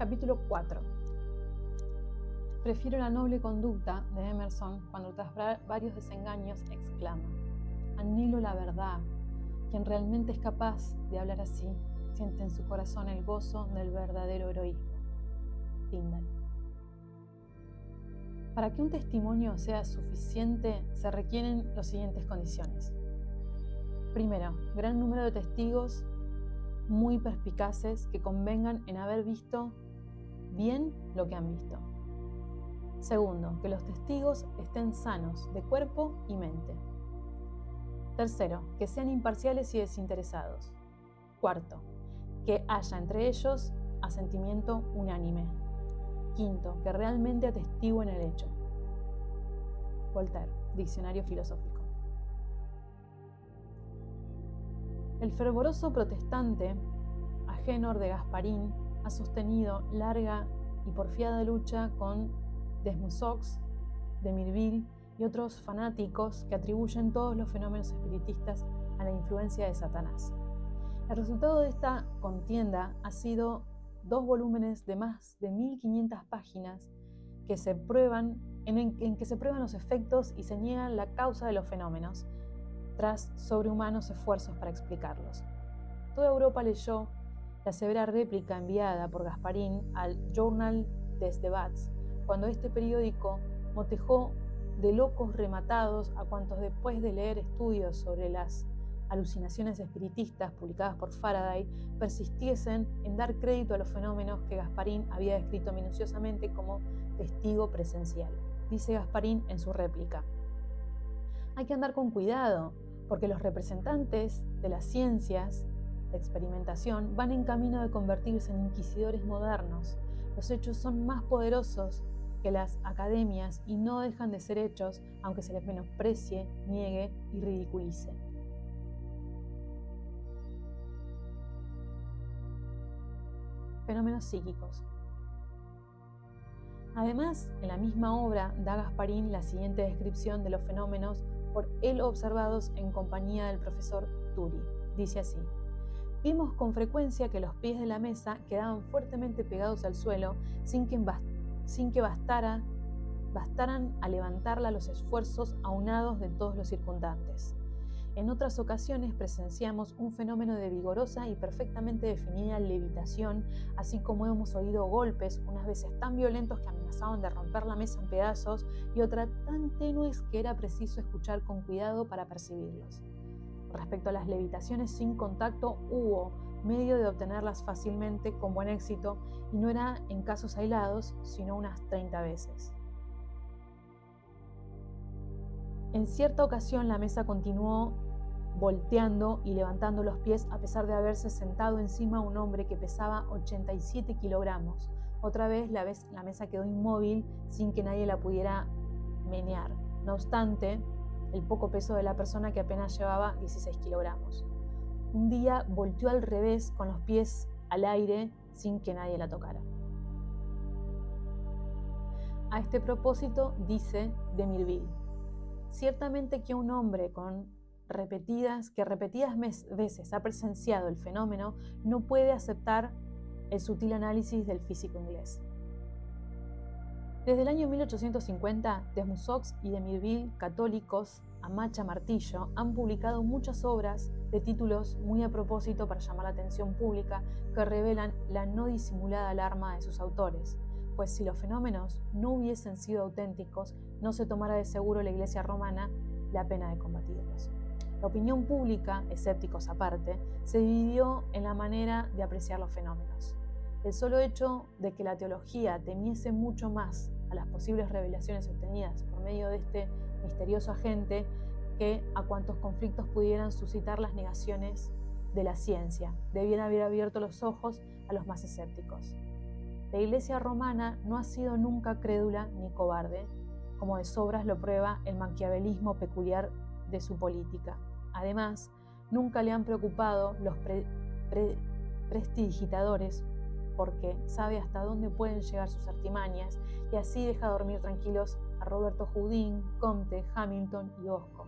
Capítulo 4. Prefiero la noble conducta de Emerson cuando tras varios desengaños exclama: anhelo la verdad. Quien realmente es capaz de hablar así siente en su corazón el gozo del verdadero heroísmo. Tyndall. Para que un testimonio sea suficiente se requieren las siguientes condiciones. Primero, gran número de testigos muy perspicaces que convengan en haber visto bien lo que han visto. Segundo, que los testigos estén sanos de cuerpo y mente. Tercero, que sean imparciales y desinteresados. Cuarto, que haya entre ellos asentimiento unánime. Quinto, que realmente atestiguen el hecho. Voltaire, Diccionario Filosófico. El fervoroso protestante Agénor de Gasparín ha sostenido larga y porfiada lucha con Desmussox, de Mirville y otros fanáticos que atribuyen todos los fenómenos espiritistas a la influencia de Satanás. El resultado de esta contienda ha sido 2 volúmenes de más de 1500 páginas que se prueban, en que se prueban los efectos y se niegan la causa de los fenómenos, tras sobrehumanos esfuerzos para explicarlos. Toda Europa leyó la severa réplica enviada por Gasparín al Journal des Débats, cuando este periódico motejó de locos rematados a cuantos, después de leer estudios sobre las alucinaciones espiritistas publicadas por Faraday, persistiesen en dar crédito a los fenómenos que Gasparín había descrito minuciosamente como testigo presencial. Dice Gasparín en su réplica: hay que andar con cuidado, porque los representantes de las ciencias de experimentación van en camino de convertirse en inquisidores modernos. Los hechos son más poderosos que las academias y no dejan de ser hechos, aunque se les menosprecie, niegue y ridiculice. Fenómenos psíquicos. Además, en la misma obra da Gasparín la siguiente descripción de los fenómenos por él observados en compañía del profesor Turi. Dice así: vimos con frecuencia que los pies de la mesa quedaban fuertemente pegados al suelo sin que bastaran a levantarla los esfuerzos aunados de todos los circunstantes. En otras ocasiones presenciamos un fenómeno de vigorosa y perfectamente definida levitación, así como hemos oído golpes, unas veces tan violentos que amenazaban de romper la mesa en pedazos y otras tan tenues que era preciso escuchar con cuidado para percibirlos. Respecto a las levitaciones sin contacto, hubo medio de obtenerlas fácilmente con buen éxito, y no era en casos aislados, sino unas 30 veces. En cierta ocasión la mesa continuó volteando y levantando los pies a pesar de haberse sentado encima un hombre que pesaba 87 kilogramos. Otra vez la mesa quedó inmóvil sin que nadie la pudiera menear. No obstante, el poco peso de la persona, que apenas llevaba 16 kilogramos. Un día volteó al revés con los pies al aire sin que nadie la tocara. A este propósito dice de Mirville: ciertamente que un hombre que repetidas veces ha presenciado el fenómeno no puede aceptar el sutil análisis del físico inglés. Desde el año 1850, Desmussox y de Mirville, católicos a macha martillo, han publicado muchas obras de títulos muy a propósito para llamar la atención pública, que revelan la no disimulada alarma de sus autores, pues si los fenómenos no hubiesen sido auténticos, no se tomara de seguro la Iglesia romana la pena de combatirlos. La opinión pública, escépticos aparte, se dividió en la manera de apreciar los fenómenos. El solo hecho de que la teología temiese mucho más a las posibles revelaciones obtenidas por medio de este misterioso agente que a cuantos conflictos pudieran suscitar las negaciones de la ciencia, debiera haber abierto los ojos a los más escépticos. La Iglesia romana no ha sido nunca crédula ni cobarde, como de sobras lo prueba el maquiavelismo peculiar de su política. Además, nunca le han preocupado los prestidigitadores, porque sabe hasta dónde pueden llegar sus artimañas, y así deja dormir tranquilos a Roberto Houdin, Comte, Hamilton y Bosco,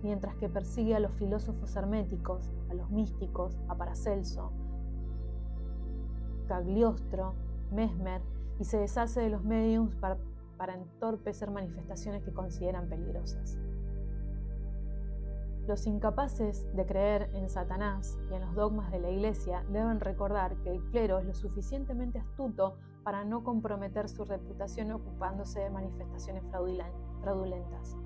mientras que persigue a los filósofos herméticos, a los místicos, a Paracelso, Cagliostro, Mesmer y se deshace de los médiums para entorpecer manifestaciones que consideran peligrosas. Los incapaces de creer en Satanás y en los dogmas de la Iglesia deben recordar que el clero es lo suficientemente astuto para no comprometer su reputación ocupándose de manifestaciones fraudulentas.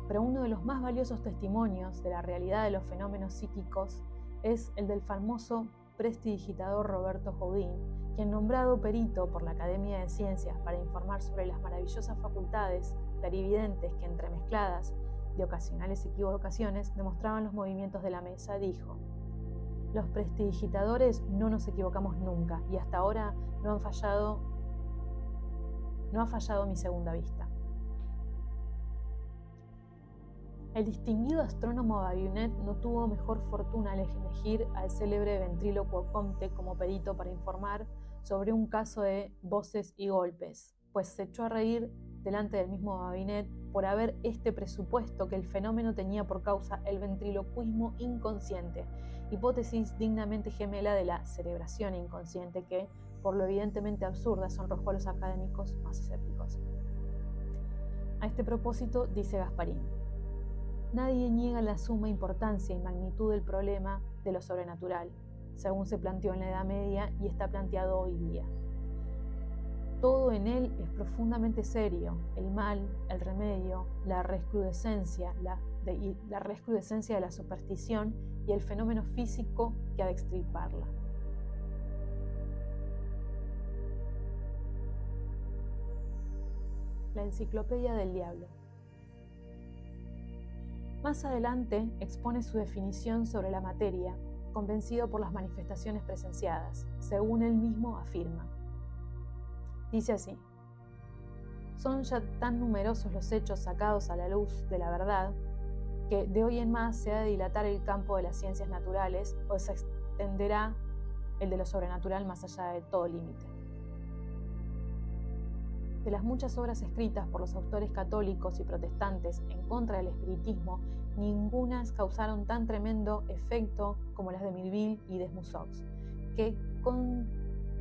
Pero uno de los más valiosos testimonios de la realidad de los fenómenos psíquicos es el del famoso prestidigitador Roberto Houdin, quien, nombrado perito por la Academia de Ciencias para informar sobre las maravillosas facultades clarividentes que, entremezcladas de ocasionales equivocaciones, demostraban los movimientos de la mesa, dijo: "Los prestidigitadores no nos equivocamos nunca y hasta ahora no ha fallado mi segunda vista". El distinguido astrónomo Babinet no tuvo mejor fortuna al elegir al célebre ventrílocuo Comte como perito para informar sobre un caso de voces y golpes, pues se echó a reír delante del mismo Babinet por haber presupuesto que el fenómeno tenía por causa el ventriloquismo inconsciente, hipótesis dignamente gemela de la cerebración inconsciente que, por lo evidentemente absurda, sonrojó a los académicos más escépticos. A este propósito, dice Gasparín: nadie niega la suma importancia y magnitud del problema de lo sobrenatural, según se planteó en la Edad Media y está planteado hoy día. Todo en él es profundamente serio: el mal, el remedio, la recrudescencia de la superstición y el fenómeno físico que ha de extirparla. La Enciclopedia del Diablo. Más adelante expone su definición sobre la materia, convencido por las manifestaciones presenciadas, según él mismo afirma. Dice así: son ya tan numerosos los hechos sacados a la luz de la verdad que de hoy en más se ha de dilatar el campo de las ciencias naturales o se extenderá el de lo sobrenatural más allá de todo límite. De las muchas obras escritas por los autores católicos y protestantes en contra del espiritismo, ningunas causaron tan tremendo efecto como las de Melville y Desmussox, que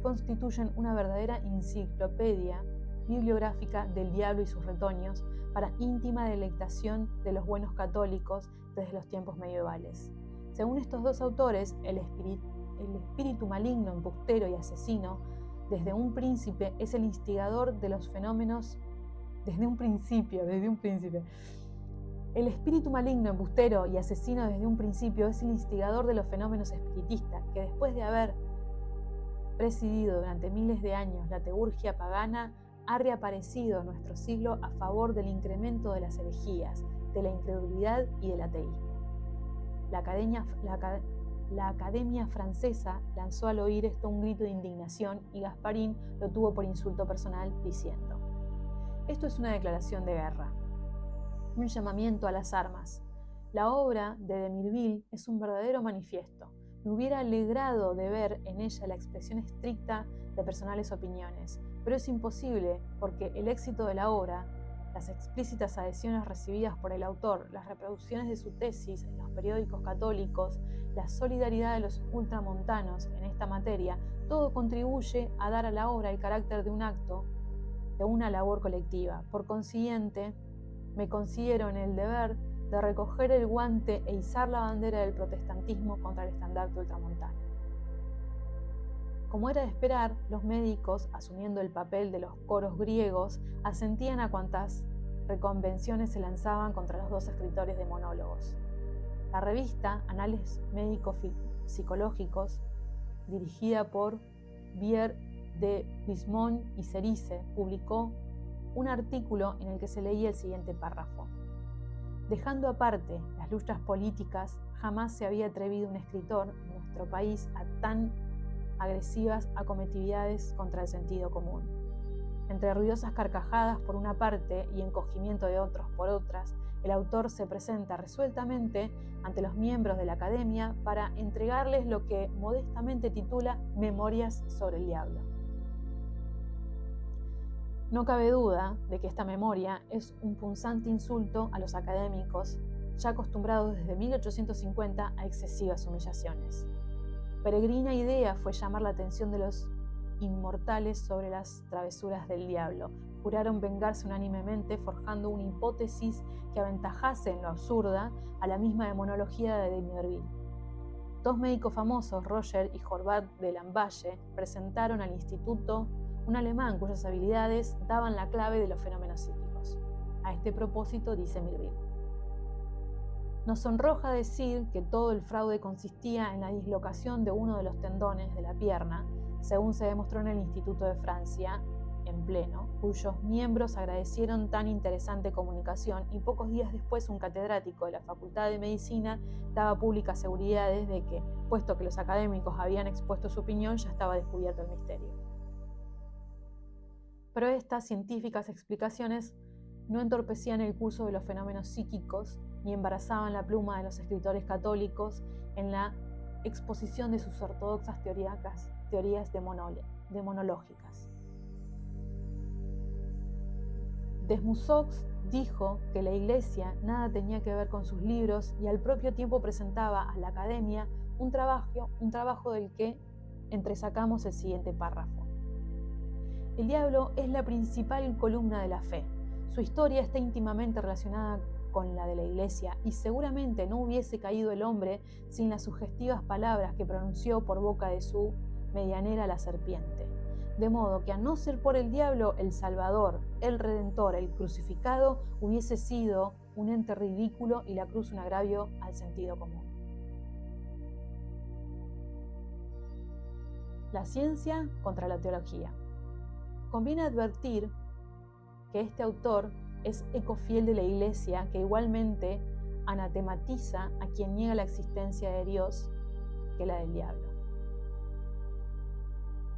constituyen una verdadera enciclopedia bibliográfica del diablo y sus retoños para íntima delectación de los buenos católicos desde los tiempos medievales. Según estos dos autores, el espíritu maligno, embustero y asesino desde un príncipe es el instigador de los fenómenos desde un principio. El espíritu maligno, embustero y asesino desde un principio es el instigador de los fenómenos espiritistas, que después de haber presidido durante miles de años la teurgia pagana, ha reaparecido en nuestro siglo a favor del incremento de las herejías, de la incredulidad y del ateísmo. La Academia Francesa lanzó al oír esto un grito de indignación y Gasparín lo tuvo por insulto personal diciendo: esto es una declaración de guerra, un llamamiento a las armas. La obra de Melville es un verdadero manifiesto. Me hubiera alegrado de ver en ella la expresión estricta de personales opiniones, pero es imposible porque el éxito de la obra, las explícitas adhesiones recibidas por el autor, las reproducciones de su tesis en los periódicos católicos, la solidaridad de los ultramontanos en esta materia, todo contribuye a dar a la obra el carácter de un acto, de una labor colectiva. Por consiguiente, me considero en el deber de recoger el guante e izar la bandera del protestantismo contra el estandarte ultramontano. Como era de esperar, los médicos, asumiendo el papel de los coros griegos, asentían a cuantas reconvenciones se lanzaban contra los dos escritores de monólogos. La revista Anales Médico-Psicológicos, dirigida por Bier de Bismont y Cerice, publicó un artículo en el que se leía el siguiente párrafo: dejando aparte las luchas políticas, jamás se había atrevido un escritor en nuestro país a tan agresivas acometividades contra el sentido común. Entre ruidosas carcajadas por una parte y encogimiento de otros por otras, el autor se presenta resueltamente ante los miembros de la Academia para entregarles lo que modestamente titula Memorias sobre el Diablo. No cabe duda de que esta memoria es un punzante insulto a los académicos, ya acostumbrados desde 1850 a excesivas humillaciones. Peregrina idea fue llamar la atención de los inmortales sobre las travesuras del diablo. Juraron vengarse unánimemente, forjando una hipótesis que aventajase en lo absurda a la misma demonología de D'Iberville. Dos médicos famosos, Roger y Horvath de Lamballe, presentaron al instituto un alemán cuyas habilidades daban la clave de los fenómenos psíquicos. A este propósito dice Mirville: nos sonroja decir que todo el fraude consistía en la dislocación de uno de los tendones de la pierna, según se demostró en el Instituto de Francia, en pleno, cuyos miembros agradecieron tan interesante comunicación, y pocos días después un catedrático de la Facultad de Medicina daba públicas seguridades de que, puesto que los académicos habían expuesto su opinión, ya estaba descubierto el misterio. Pero estas científicas explicaciones no entorpecían el curso de los fenómenos psíquicos ni embarazaban la pluma de los escritores católicos en la exposición de sus ortodoxas teorías demonológicas. Desmusox dijo que la Iglesia nada tenía que ver con sus libros y al propio tiempo presentaba a la Academia un trabajo del que entresacamos el siguiente párrafo. El diablo es la principal columna de la fe. Su historia está íntimamente relacionada con la de la Iglesia y seguramente no hubiese caído el hombre sin las sugestivas palabras que pronunció por boca de su medianera la serpiente. De modo que a no ser por el diablo, el Salvador, el Redentor, el crucificado, hubiese sido un ente ridículo y la cruz un agravio al sentido común. La ciencia contra la teología. Conviene advertir que este autor es eco fiel de la Iglesia, que igualmente anatematiza a quien niega la existencia de Dios que la del diablo.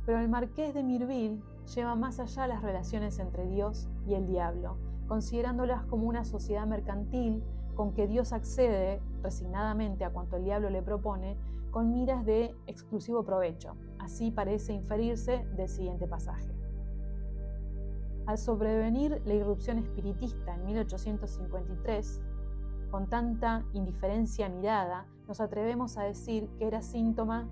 Pero el marqués de Mirville lleva más allá las relaciones entre Dios y el diablo, considerándolas como una sociedad mercantil con que Dios accede resignadamente a cuanto el diablo le propone, con miras de exclusivo provecho. Así parece inferirse del siguiente pasaje. Al sobrevenir la irrupción espiritista en 1853, con tanta indiferencia mirada, nos atrevemos a decir que era síntoma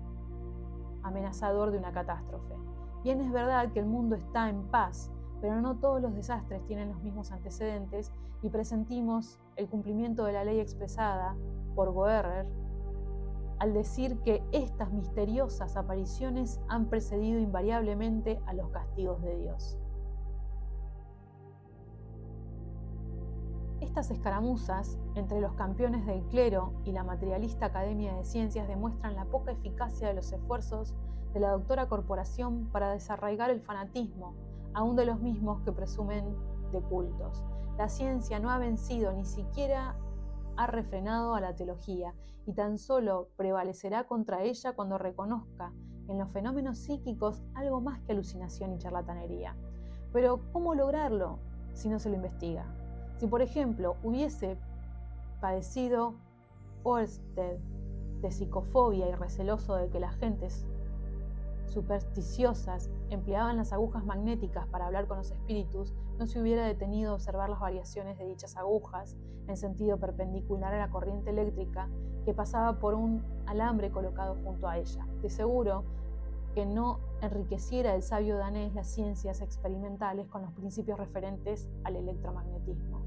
amenazador de una catástrofe. Bien es verdad que el mundo está en paz, pero no todos los desastres tienen los mismos antecedentes y presentimos el cumplimiento de la ley expresada por Goerrer al decir que estas misteriosas apariciones han precedido invariablemente a los castigos de Dios. Estas escaramuzas entre los campeones del clero y la materialista Academia de Ciencias demuestran la poca eficacia de los esfuerzos de la doctora corporación para desarraigar el fanatismo, aún de los mismos que presumen de cultos. La ciencia no ha vencido, ni siquiera ha refrenado a la teología, y tan solo prevalecerá contra ella cuando reconozca en los fenómenos psíquicos algo más que alucinación y charlatanería. Pero, ¿cómo lograrlo si no se lo investiga? Si, por ejemplo, hubiese padecido Oersted de psicofobia y receloso de que las gentes supersticiosas empleaban las agujas magnéticas para hablar con los espíritus, no se hubiera detenido a observar las variaciones de dichas agujas en sentido perpendicular a la corriente eléctrica que pasaba por un alambre colocado junto a ella. De seguro que no enriqueciera el sabio danés las ciencias experimentales con los principios referentes al electromagnetismo.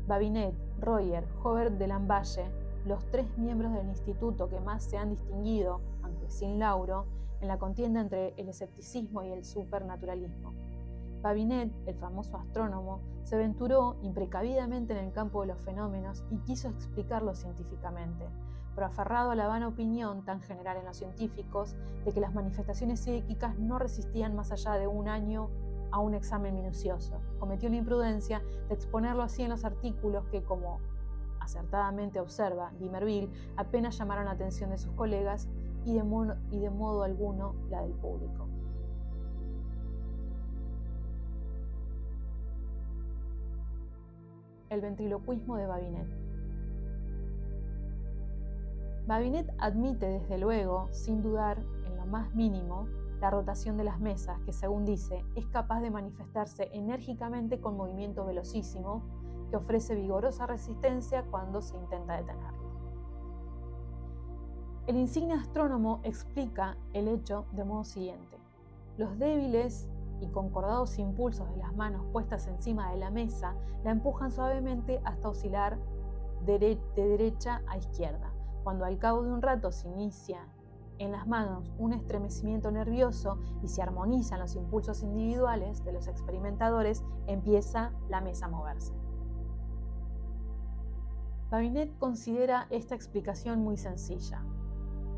Babinet, Royer, Hobert de Lamballe, los tres miembros del instituto que más se han distinguido, aunque sin lauro, en la contienda entre el escepticismo y el supernaturalismo. Babinet, el famoso astrónomo, se aventuró imprecavidamente en el campo de los fenómenos y quiso explicarlos científicamente, pero aferrado a la vana opinión tan general en los científicos de que las manifestaciones psíquicas no resistían más allá de un año a un examen minucioso, cometió la imprudencia de exponerlo así en los artículos que, como acertadamente observa D'Iberville, apenas llamaron la atención de sus colegas y de modo alguno la del público. El ventriloquismo de Babinet. Babinet admite desde luego, sin dudar en lo más mínimo, la rotación de las mesas, que según dice, es capaz de manifestarse enérgicamente con movimiento velocísimo, que ofrece vigorosa resistencia cuando se intenta detenerlo. El insigne astrónomo explica el hecho de modo siguiente. Los débiles y concordados impulsos de las manos puestas encima de la mesa la empujan suavemente hasta oscilar de derecha a izquierda. Cuando al cabo de un rato se inicia en las manos un estremecimiento nervioso y se armonizan los impulsos individuales de los experimentadores, empieza la mesa a moverse. Babinet considera esta explicación muy sencilla,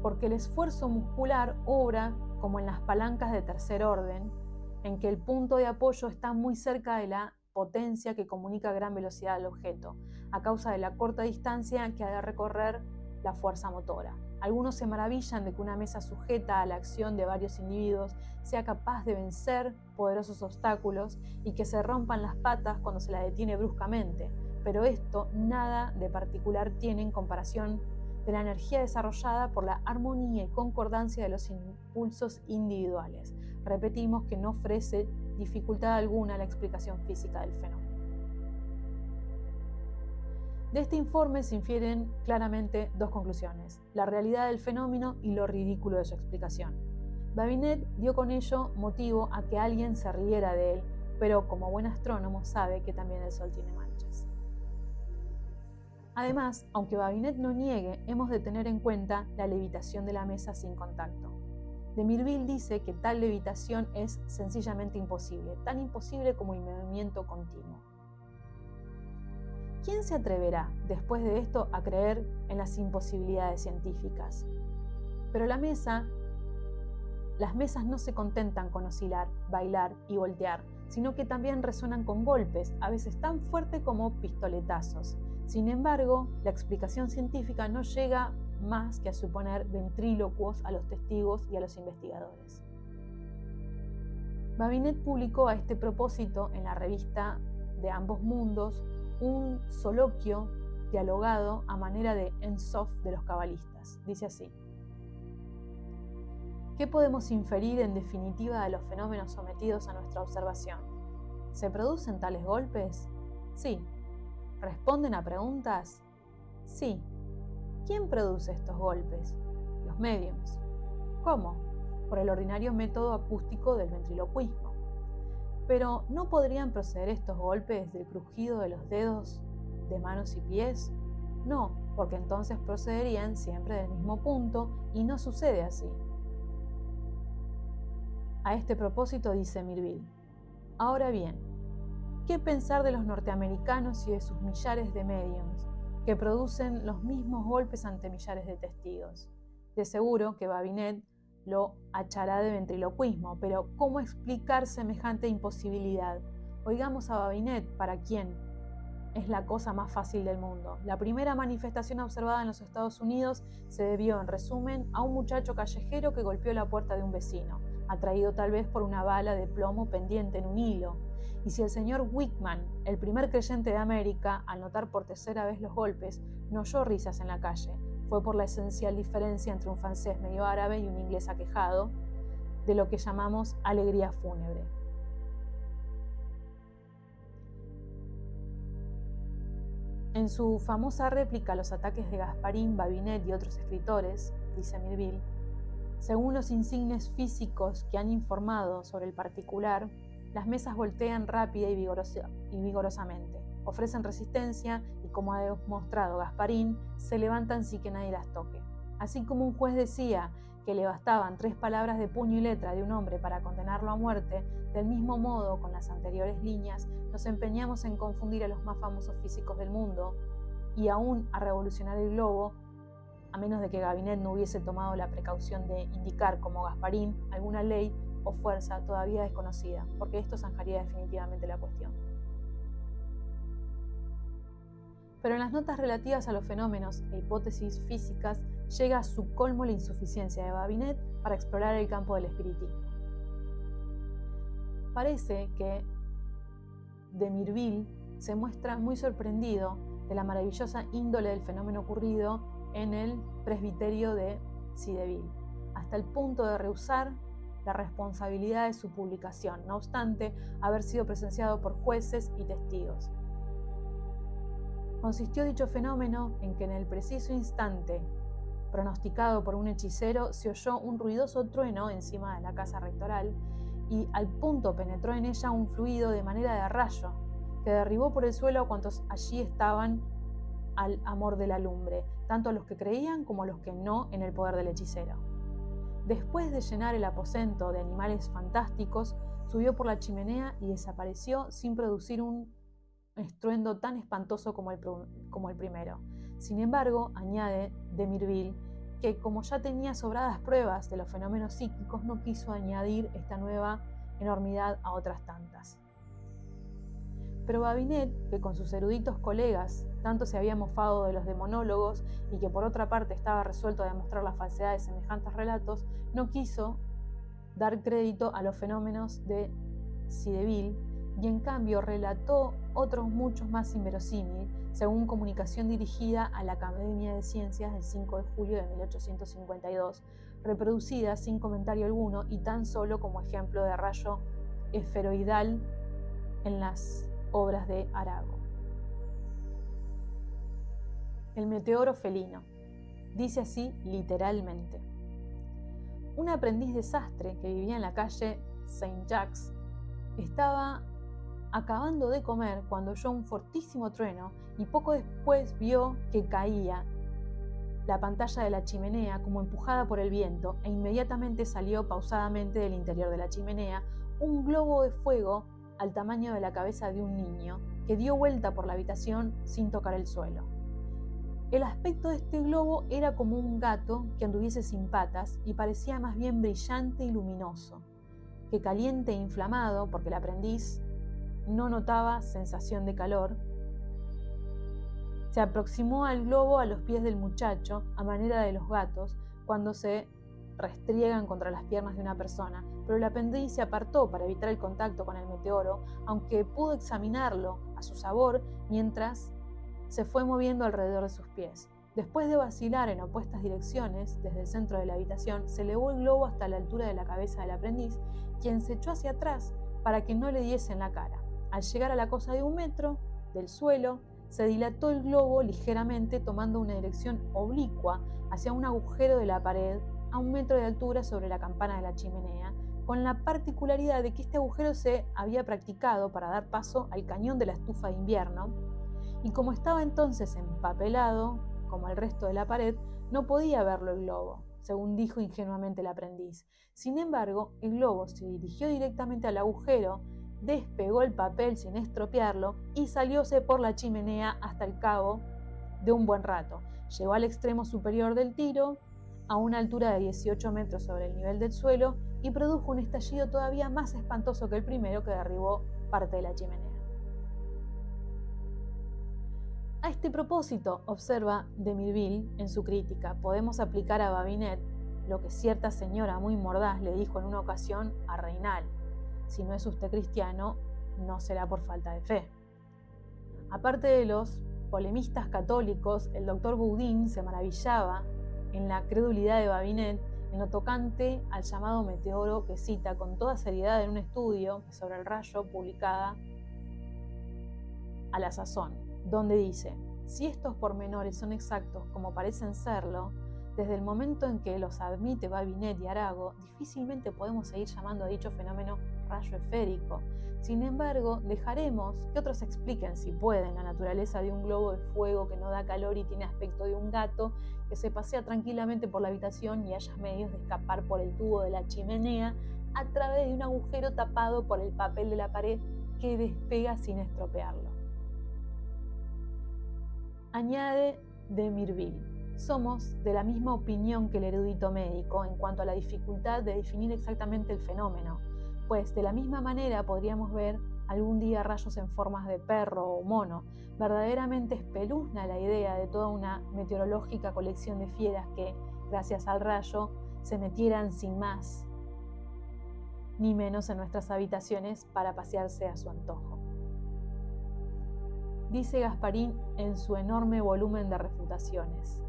porque el esfuerzo muscular obra como en las palancas de tercer orden, en que el punto de apoyo está muy cerca de la potencia que comunica gran velocidad al objeto, a causa de la corta distancia que ha de recorrer la fuerza motora. Algunos se maravillan de que una mesa sujeta a la acción de varios individuos sea capaz de vencer poderosos obstáculos y que se rompan las patas cuando se la detiene bruscamente, pero esto nada de particular tiene en comparación de la energía desarrollada por la armonía y concordancia de los impulsos individuales. Repetimos que no ofrece dificultad alguna a la explicación física del fenómeno. De este informe se infieren claramente dos conclusiones: la realidad del fenómeno y lo ridículo de su explicación. Babinet dio con ello motivo a que alguien se riera de él, pero como buen astrónomo sabe que también el Sol tiene manchas. Además, aunque Babinet no niegue, hemos de tener en cuenta la levitación de la mesa sin contacto. De Mirville dice que tal levitación es sencillamente imposible, tan imposible como el movimiento continuo. ¿Quién se atreverá, después de esto, a creer en las imposibilidades científicas? Pero las mesas no se contentan con oscilar, bailar y voltear, sino que también resuenan con golpes, a veces tan fuertes como pistoletazos. Sin embargo, la explicación científica no llega más que a suponer ventrílocuos a los testigos y a los investigadores. Babinet publicó a este propósito en la revista de Ambos Mundos un soliloquio dialogado a manera de En-Sof de los cabalistas. Dice así: ¿qué podemos inferir en definitiva de los fenómenos sometidos a nuestra observación? ¿Se producen tales golpes? Sí. ¿Responden a preguntas? Sí. ¿Quién produce estos golpes? Los médiums. ¿Cómo? Por el ordinario método acústico del ventriloquismo. Pero ¿no podrían proceder estos golpes del crujido de los dedos de manos y pies? No, porque entonces procederían siempre del mismo punto y no sucede así. A este propósito dice Mirville: ahora bien, ¿qué pensar de los norteamericanos y de sus millares de mediums, que producen los mismos golpes ante millares de testigos? De seguro que Babinet lo achará de ventriloquismo, pero ¿cómo explicar semejante imposibilidad? Oigamos a Babinet, para quien es la cosa más fácil del mundo. La primera manifestación observada en los Estados Unidos se debió, en resumen, a un muchacho callejero que golpeó la puerta de un vecino, atraído tal vez por una bala de plomo pendiente en un hilo. Y si el señor Wickman, el primer creyente de América, al notar por tercera vez los golpes, no oyó risas en la calle, fue por la esencial diferencia entre un francés medio árabe y un inglés aquejado, de lo que llamamos alegría fúnebre. En su famosa réplica a los ataques de Gasparín, Babinet y otros escritores, dice Mirville, según los insignes físicos que han informado sobre el particular, las mesas voltean rápida y vigorosamente, ofrecen resistencia y, como ha demostrado Gasparín, se levantan sin que nadie las toque. Así como un juez decía que le bastaban 3 palabras de puño y letra de un hombre para condenarlo a muerte, del mismo modo, con las anteriores líneas, nos empeñamos en confundir a los más famosos físicos del mundo y aún a revolucionar el globo, a menos de que Babinet no hubiese tomado la precaución de indicar, como Gasparín, alguna ley o fuerza todavía desconocida, porque esto zanjaría definitivamente la cuestión. Pero en las notas relativas a los fenómenos e hipótesis físicas llega a su colmo la insuficiencia de Babinet para explorar el campo del espiritismo. Parece que de Mirville se muestra muy sorprendido de la maravillosa índole del fenómeno ocurrido en el presbiterio de Cideville, hasta el punto de rehusar la responsabilidad de su publicación, no obstante haber sido presenciado por jueces y testigos. Consistió dicho fenómeno en que en el preciso instante pronosticado por un hechicero se oyó un ruidoso trueno encima de la casa rectoral y al punto penetró en ella un fluido de manera de rayo, que derribó por el suelo a cuantos allí estaban al amor de la lumbre, tanto a los que creían como a los que no en el poder del hechicero. Después de llenar el aposento de animales fantásticos, subió por la chimenea y desapareció sin producir un estruendo tan espantoso como el primero. Sin embargo, añade de Mirville, que como ya tenía sobradas pruebas de los fenómenos psíquicos, no quiso añadir esta nueva enormidad a otras tantas. Pero Babinet, que con sus eruditos colegas tanto se había mofado de los demonólogos y que por otra parte estaba resuelto a demostrar la falsedad de semejantes relatos, no quiso dar crédito a los fenómenos de Cideville y en cambio relató otros muchos más inverosímiles, según comunicación dirigida a la Academia de Ciencias del 5 de julio de 1852, reproducida sin comentario alguno y tan solo como ejemplo de rayo esferoidal en las obras de Arago. El meteoro felino. Dice así literalmente: un aprendiz de sastre que vivía en la calle Saint-Jacques estaba acabando de comer cuando oyó un fortísimo trueno y poco después vio que caía la pantalla de la chimenea como empujada por el viento e inmediatamente salió pausadamente del interior de la chimenea un globo de fuego al tamaño de la cabeza de un niño que dio vuelta por la habitación sin tocar el suelo. El aspecto de este globo era como un gato que anduviese sin patas y parecía más bien brillante y luminoso, que caliente e inflamado, porque el aprendiz no notaba sensación de calor, se aproximó al globo a los pies del muchacho, a manera de los gatos, cuando se restriegan contra las piernas de una persona, pero el aprendiz se apartó para evitar el contacto con el meteoro, aunque pudo examinarlo a su sabor mientras se fue moviendo alrededor de sus pies. Después de vacilar en opuestas direcciones, desde el centro de la habitación, se elevó el globo hasta la altura de la cabeza del aprendiz, quien se echó hacia atrás para que no le diese en la cara. Al llegar a la cosa de 1 metro del suelo, se dilató el globo ligeramente, tomando una dirección oblicua hacia un agujero de la pared a 1 metro de altura sobre la campana de la chimenea, con la particularidad de que este agujero se había practicado para dar paso al cañón de la estufa de invierno, y como estaba entonces empapelado, como el resto de la pared, no podía verlo el globo, según dijo ingenuamente el aprendiz. Sin embargo, el globo se dirigió directamente al agujero, despegó el papel sin estropearlo y salióse por la chimenea hasta el cabo de un buen rato. Llegó al extremo superior del tiro, a una altura de 18 metros sobre el nivel del suelo, y produjo un estallido todavía más espantoso que el primero, que derribó parte de la chimenea. A este propósito, observa de Mirville en su crítica, podemos aplicar a Babinet lo que cierta señora muy mordaz le dijo en una ocasión a Reinal: si no es usted cristiano, no será por falta de fe. Aparte de los polemistas católicos, el doctor Boudin se maravillaba en la credulidad de Babinet en lo tocante al llamado meteoro, que cita con toda seriedad en un estudio sobre el rayo publicada a la sazón, donde dice: si estos pormenores son exactos como parecen serlo, desde el momento en que los admite Babinet y Arago, difícilmente podemos seguir llamando a dicho fenómeno rayo esférico. Sin embargo, dejaremos que otros expliquen, si pueden, la naturaleza de un globo de fuego que no da calor y tiene aspecto de un gato que se pasea tranquilamente por la habitación y haya medios de escapar por el tubo de la chimenea a través de un agujero tapado por el papel de la pared que despega sin estropearlo. Añade de Mirville: somos de la misma opinión que el erudito médico en cuanto a la dificultad de definir exactamente el fenómeno, pues de la misma manera podríamos ver algún día rayos en formas de perro o mono. Verdaderamente espeluzna la idea de toda una meteorológica colección de fieras que, gracias al rayo, se metieran sin más ni menos en nuestras habitaciones para pasearse a su antojo. Dice Gasparín en su enorme volumen de refutaciones: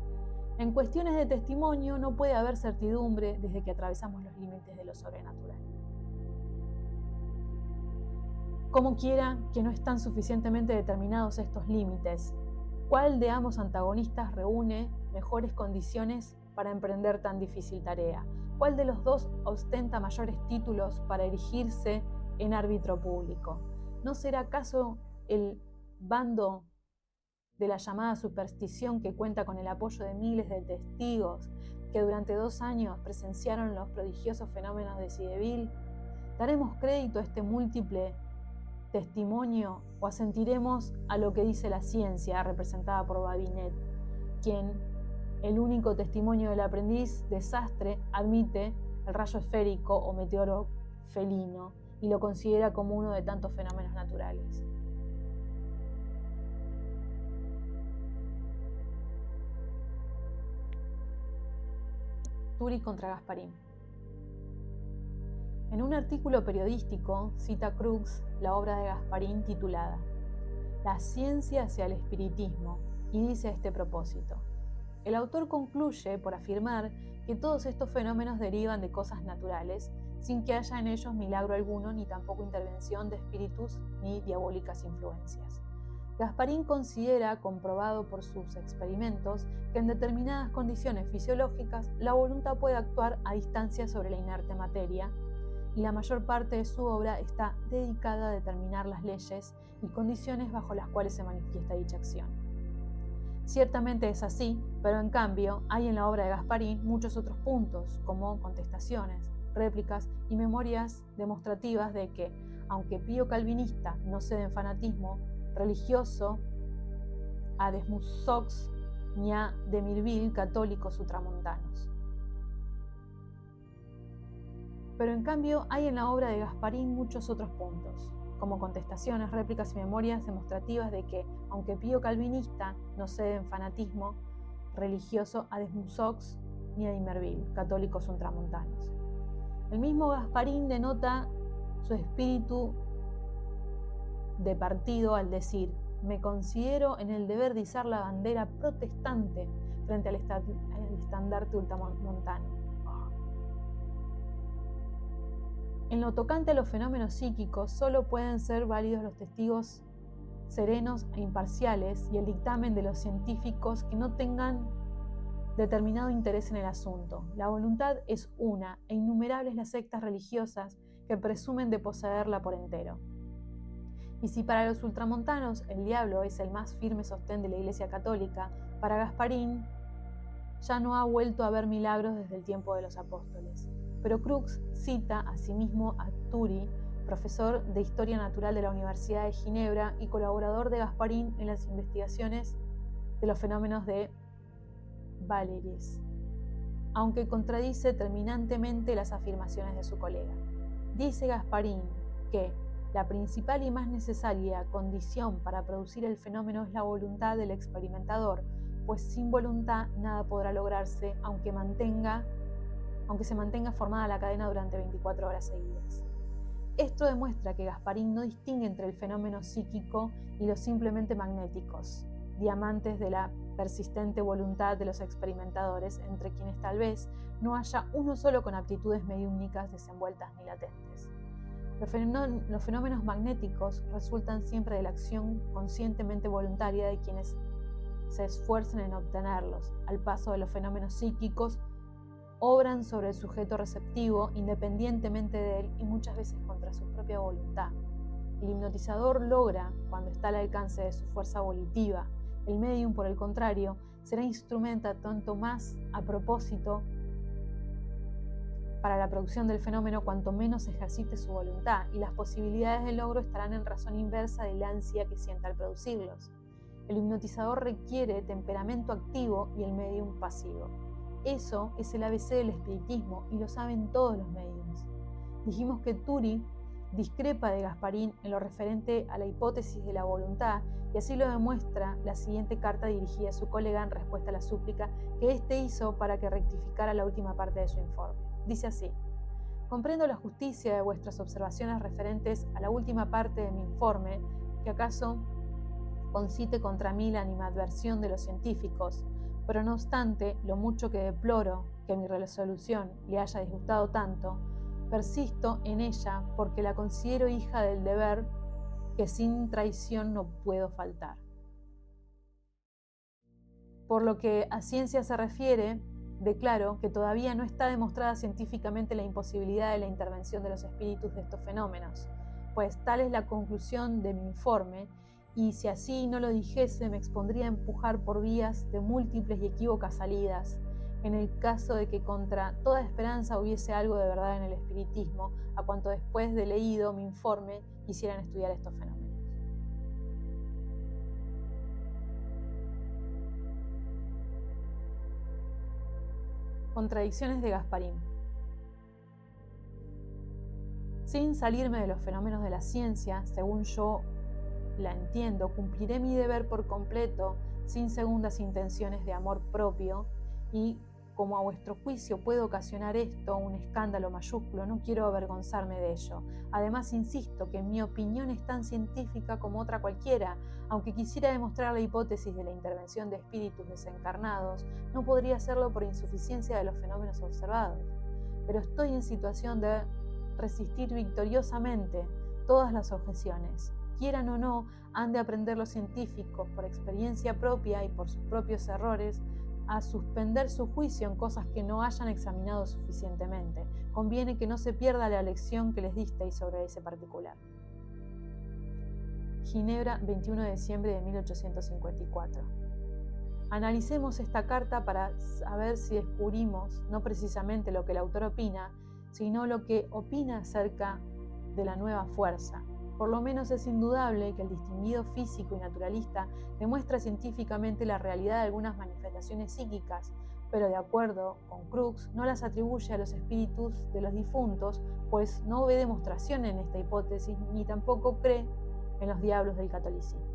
en cuestiones de testimonio no puede haber certidumbre desde que atravesamos los límites de lo sobrenatural. Como quiera que no están suficientemente determinados estos límites, ¿cuál de ambos antagonistas reúne mejores condiciones para emprender tan difícil tarea? ¿Cuál de los dos ostenta mayores títulos para erigirse en árbitro público? ¿No será acaso el bando de la llamada superstición que cuenta con el apoyo de miles de testigos que durante 2 años presenciaron los prodigiosos fenómenos de Cideville? ¿Daremos crédito a este múltiple testimonio o asentiremos a lo que dice la ciencia representada por Babinet, quien, el único testimonio del aprendiz desastre, admite el rayo esférico o meteoro felino y lo considera como uno de tantos fenómenos naturales? Turi contra Gasparín. En un artículo periodístico cita Crookes la obra de Gasparín titulada La ciencia hacia el espiritismo y dice a este propósito: el autor concluye por afirmar que todos estos fenómenos derivan de cosas naturales, sin que haya en ellos milagro alguno, ni tampoco intervención de espíritus ni diabólicas influencias. Gasparín considera, comprobado por sus experimentos, que en determinadas condiciones fisiológicas la voluntad puede actuar a distancia sobre la inerte materia, y la mayor parte de su obra está dedicada a determinar las leyes y condiciones bajo las cuales se manifiesta dicha acción. Ciertamente es así, pero en cambio hay en la obra de Gasparín muchos otros puntos, como contestaciones, réplicas y memorias demostrativas de que, aunque Pío Calvinista no cede en fanatismo religioso a Desmussox ni a de Mirville, católicos ultramontanos. Pero en cambio hay en la obra de Gasparín muchos otros puntos, como contestaciones, réplicas y memorias demostrativas de que, aunque Pío Calvinista no cede en fanatismo religioso a Desmussox ni a Imerville, católicos ultramontanos. El mismo Gasparín denota su espíritu de partido al decir: me considero en el deber de izar la bandera protestante frente al estandarte ultramontano. En lo tocante a los fenómenos psíquicos, solo pueden ser válidos los testigos serenos e imparciales y el dictamen de los científicos que no tengan determinado interés en el asunto. La voluntad es una, e innumerables las sectas religiosas que presumen de poseerla por entero. Y si para los ultramontanos el diablo es el más firme sostén de la Iglesia Católica, para Gasparín ya no ha vuelto a haber milagros desde el tiempo de los apóstoles. Pero Crookes cita asimismo a Turi, profesor de Historia Natural de la Universidad de Ginebra y colaborador de Gasparín en las investigaciones de los fenómenos de Valeries, aunque contradice terminantemente las afirmaciones de su colega. Dice Gasparín que la principal y más necesaria condición para producir el fenómeno es la voluntad del experimentador, pues sin voluntad nada podrá lograrse, aunque se mantenga formada la cadena durante 24 horas seguidas. Esto demuestra que Gasparín no distingue entre el fenómeno psíquico y los simplemente magnéticos, diamantes de la persistente voluntad de los experimentadores, entre quienes tal vez no haya uno solo con aptitudes mediúmnicas desenvueltas ni latentes. Los fenómenos magnéticos resultan siempre de la acción conscientemente voluntaria de quienes se esfuerzan en obtenerlos. Al paso de los fenómenos psíquicos, obran sobre el sujeto receptivo independientemente de él y muchas veces contra su propia voluntad. El hipnotizador logra, cuando está al alcance de su fuerza volitiva. El medium, por el contrario, será instrumento tanto más a propósito para la producción del fenómeno cuanto menos ejercite su voluntad, y las posibilidades de logro estarán en razón inversa del ansia que sienta al producirlos. El hipnotizador requiere temperamento activo y el medium pasivo. Eso es el ABC del espiritismo y lo saben todos los mediums. Dijimos que Turi discrepa de Gasparín en lo referente a la hipótesis de la voluntad, y así lo demuestra la siguiente carta dirigida a su colega en respuesta a la súplica que éste hizo para que rectificara la última parte de su informe. Dice así: comprendo la justicia de vuestras observaciones referentes a la última parte de mi informe, que acaso concite contra mí la animadversión de los científicos, pero no obstante, lo mucho que deploro que mi resolución le haya disgustado tanto, persisto en ella porque la considero hija del deber que sin traición no puedo faltar. Por lo que a ciencia se refiere, declaro que todavía no está demostrada científicamente la imposibilidad de la intervención de los espíritus de estos fenómenos, pues tal es la conclusión de mi informe, y si así no lo dijese me expondría a empujar por vías de múltiples y equívocas salidas, en el caso de que contra toda esperanza hubiese algo de verdad en el espiritismo, a cuanto después de leído mi informe quisieran estudiar estos fenómenos. Contradicciones de Gasparín. Sin salirme de los fenómenos de la ciencia, según yo la entiendo, cumpliré mi deber por completo, sin segundas intenciones de amor propio, y como a vuestro juicio puede ocasionar esto un escándalo mayúsculo, no quiero avergonzarme de ello. Además, insisto que mi opinión es tan científica como otra cualquiera. Aunque quisiera demostrar la hipótesis de la intervención de espíritus desencarnados, no podría hacerlo por insuficiencia de los fenómenos observados. Pero estoy en situación de resistir victoriosamente todas las objeciones. Quieran o no, han de aprender los científicos, por experiencia propia y por sus propios errores, a suspender su juicio en cosas que no hayan examinado suficientemente. Conviene que no se pierda la lección que les disteis sobre ese particular. Ginebra, 21 de diciembre de 1854. Analicemos esta carta para saber si descubrimos no precisamente lo que el autor opina, sino lo que opina acerca de la nueva fuerza. Por lo menos es indudable que el distinguido físico y naturalista demuestra científicamente la realidad de algunas manifestaciones psíquicas, pero de acuerdo con Crookes no las atribuye a los espíritus de los difuntos, pues no ve demostración en esta hipótesis ni tampoco cree en los diablos del catolicismo.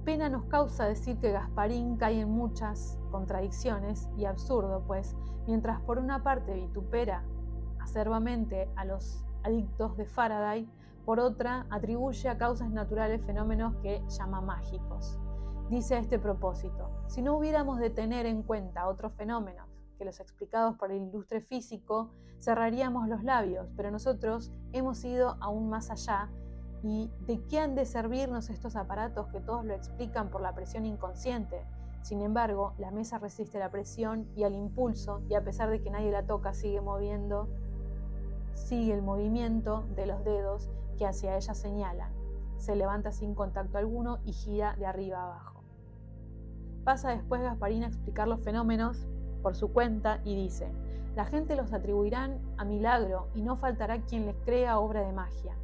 Pena nos causa decir que Gasparín cae en muchas contradicciones y absurdo, pues mientras por una parte vitupera acerbamente a los adictos de Faraday, por otra atribuye a causas naturales fenómenos que llama mágicos. Dice a este propósito: si no hubiéramos de tener en cuenta otros fenómenos que los explicados por el ilustre físico, cerraríamos los labios, pero nosotros hemos ido aún más allá. ¿Y de qué han de servirnos estos aparatos que todos lo explican por la presión inconsciente? Sin embargo, la mesa resiste la presión y al impulso, y a pesar de que nadie la toca, sigue el movimiento de los dedos que hacia ella señalan. Se levanta sin contacto alguno y gira de arriba a abajo. Pasa después Gasparín a explicar los fenómenos por su cuenta y dice: la gente los atribuirán a milagro y no faltará quien les crea obra de magia.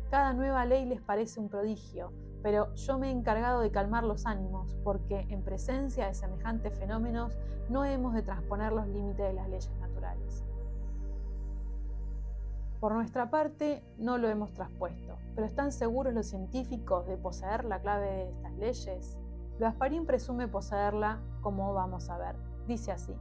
Cada nueva ley les parece un prodigio, pero yo me he encargado de calmar los ánimos, porque en presencia de semejantes fenómenos no hemos de transponer los límites de las leyes naturales. Por nuestra parte, no lo hemos traspuesto, pero ¿están seguros los científicos de poseer la clave de estas leyes? Gasparín presume poseerla, como vamos a ver. Dice así: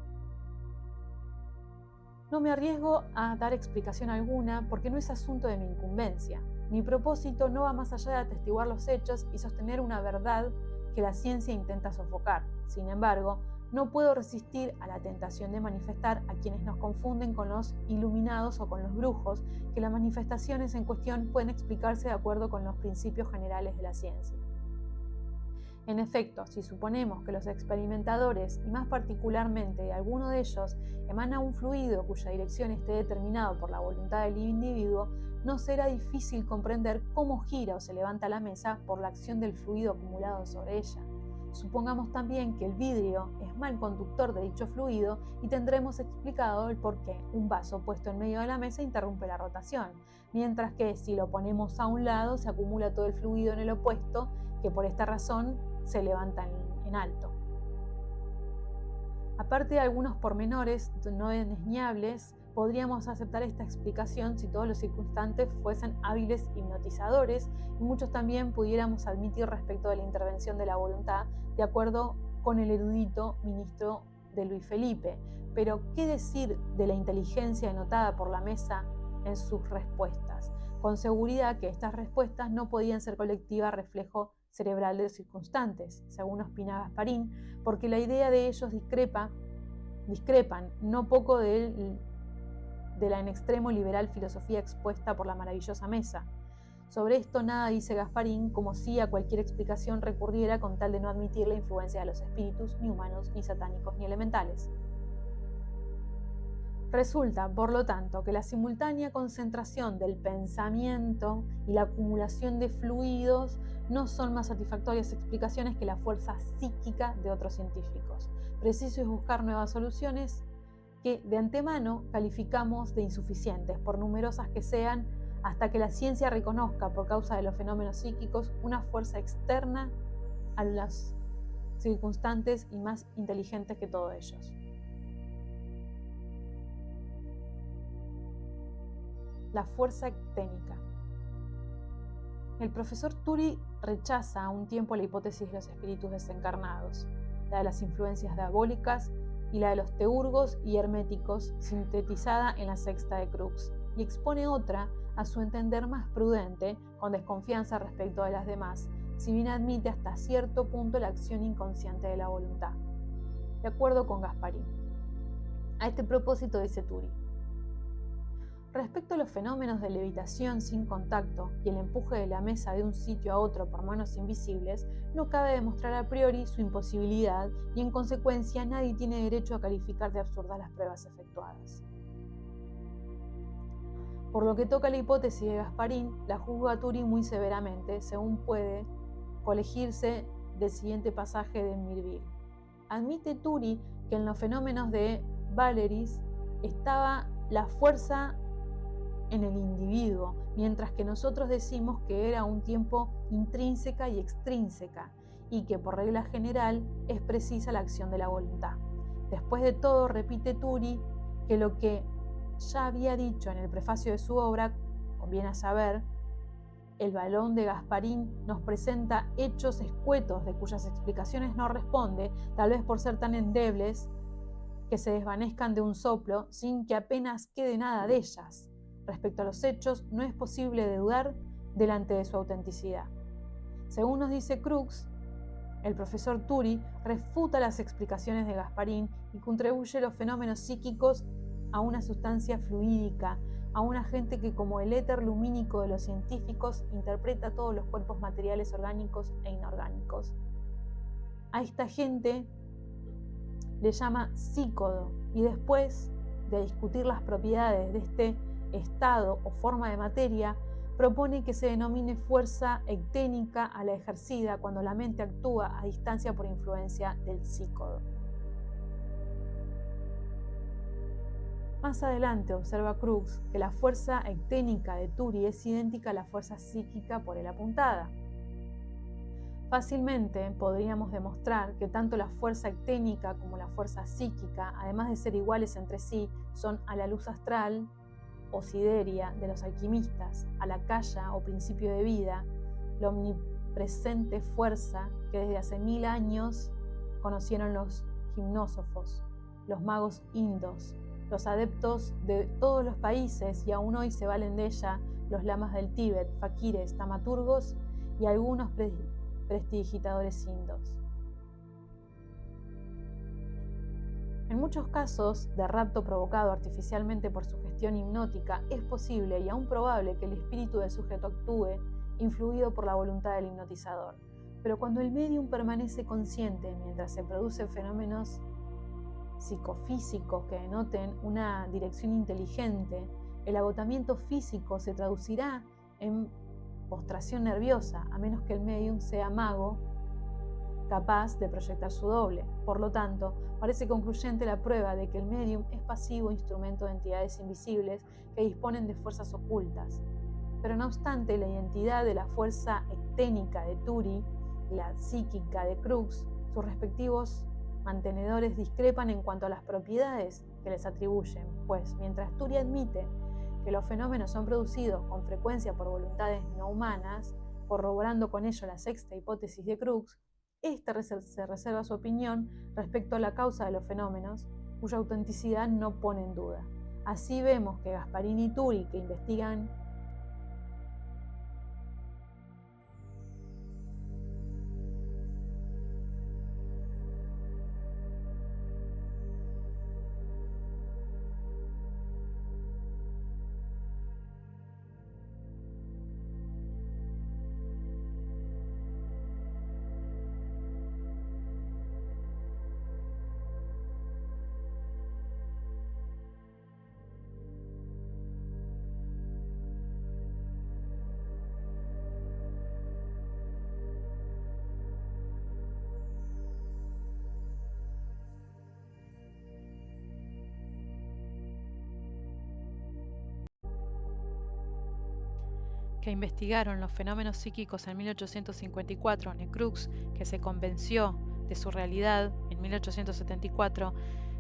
no me arriesgo a dar explicación alguna porque no es asunto de mi incumbencia. Mi propósito no va más allá de atestiguar los hechos y sostener una verdad que la ciencia intenta sofocar. Sin embargo, no puedo resistir a la tentación de manifestar a quienes nos confunden con los iluminados o con los brujos que las manifestaciones en cuestión pueden explicarse de acuerdo con los principios generales de la ciencia. En efecto, si suponemos que los experimentadores, y más particularmente de alguno de ellos, emana un fluido cuya dirección esté determinado por la voluntad del individuo, no será difícil comprender cómo gira o se levanta la mesa por la acción del fluido acumulado sobre ella. Supongamos también que el vidrio es mal conductor de dicho fluido y tendremos explicado el por qué un vaso puesto en medio de la mesa interrumpe la rotación, mientras que si lo ponemos a un lado se acumula todo el fluido en el opuesto, que por esta razón se levanta en alto. Aparte de algunos pormenores no desdeñables, podríamos aceptar esta explicación si todos los circunstantes fuesen hábiles hipnotizadores y muchos también pudiéramos admitir respecto de la intervención de la voluntad, de acuerdo con el erudito ministro de Luis Felipe. Pero, ¿qué decir de la inteligencia denotada por la mesa en sus respuestas? Con seguridad que estas respuestas no podían ser colectiva reflejo cerebral de los circunstantes, según opina Gasparín, porque la idea de ellos discrepan no poco de la en extremo liberal filosofía expuesta por la maravillosa mesa. Sobre esto nada dice Gasparín, como si a cualquier explicación recurriera con tal de no admitir la influencia de los espíritus, ni humanos, ni satánicos, ni elementales. Resulta, por lo tanto, que la simultánea concentración del pensamiento y la acumulación de fluidos no son más satisfactorias explicaciones que la fuerza psíquica de otros científicos. Preciso es buscar nuevas soluciones que de antemano calificamos de insuficientes, por numerosas que sean, hasta que la ciencia reconozca, por causa de los fenómenos psíquicos, una fuerza externa a las circunstantes y más inteligentes que todos ellos. La fuerza ecténica. El profesor Turi rechaza a un tiempo la hipótesis de los espíritus desencarnados, la de las influencias diabólicas y la de los teurgos y herméticos, sintetizada en la sexta de Crookes, y expone otra, a su entender más prudente, con desconfianza respecto de las demás, si bien admite hasta cierto punto la acción inconsciente de la voluntad. De acuerdo con Gasparín. A este propósito dice Turi: respecto a los fenómenos de levitación sin contacto y el empuje de la mesa de un sitio a otro por manos invisibles, no cabe demostrar a priori su imposibilidad y en consecuencia nadie tiene derecho a calificar de absurdas las pruebas efectuadas. Por lo que toca a la hipótesis de Gasparín, la juzga Turi muy severamente, según puede colegirse del siguiente pasaje de Mirville. Admite Turi que en los fenómenos de Valeris estaba la fuerza en el individuo, mientras que nosotros decimos que era un tiempo intrínseca y extrínseca, y que por regla general es precisa la acción de la voluntad. Después de todo, repite Turi que lo que ya había dicho en el prefacio de su obra, conviene saber, el balón de Gasparín nos presenta hechos escuetos de cuyas explicaciones no responde, tal vez por ser tan endebles que se desvanezcan de un soplo sin que apenas quede nada de ellas. Respecto a los hechos, no es posible de dudar delante de su autenticidad. Según nos dice Crookes, el profesor Turi refuta las explicaciones de Gasparín y contribuye los fenómenos psíquicos a una sustancia fluídica, a un agente que, como el éter lumínico de los científicos, interpreta todos los cuerpos materiales orgánicos e inorgánicos. A esta gente le llama psícodo, y después de discutir las propiedades de este estado o forma de materia, propone que se denomine fuerza ecténica a la ejercida cuando la mente actúa a distancia por influencia del psícodo. Más adelante observa Crookes que la fuerza ecténica de Turi es idéntica a la fuerza psíquica por él apuntada. Fácilmente podríamos demostrar que tanto la fuerza ecténica como la fuerza psíquica, además de ser iguales entre sí, son a la luz astral o sideria de los alquimistas, a la calla o principio de vida, la omnipresente fuerza que desde hace 1000 años conocieron los gimnósofos, los magos indos, los adeptos de todos los países, y aún hoy se valen de ella los lamas del Tíbet, faquires, tamaturgos y algunos prestidigitadores indos. En muchos casos de rapto provocado artificialmente por sugestión hipnótica, es posible y aún probable que el espíritu del sujeto actúe influido por la voluntad del hipnotizador. Pero cuando el medium permanece consciente mientras se producen fenómenos psicofísicos que denoten una dirección inteligente, el agotamiento físico se traducirá en postración nerviosa, a menos que el medium sea mago capaz de proyectar su doble. Por lo tanto, parece concluyente la prueba de que el medium es pasivo instrumento de entidades invisibles que disponen de fuerzas ocultas. Pero no obstante, la identidad de la fuerza ecténica de Turi y la psíquica de Crookes, sus respectivos mantenedores discrepan en cuanto a las propiedades que les atribuyen, pues mientras Turi admite que los fenómenos son producidos con frecuencia por voluntades no humanas, corroborando con ello la sexta hipótesis de Crookes, éste se reserva su opinión respecto a la causa de los fenómenos, cuya autenticidad no pone en duda. Así vemos que Gasparín y Turi, que investigan que investigaron los fenómenos psíquicos en 1854, Necrux, que se convenció de su realidad en 1874,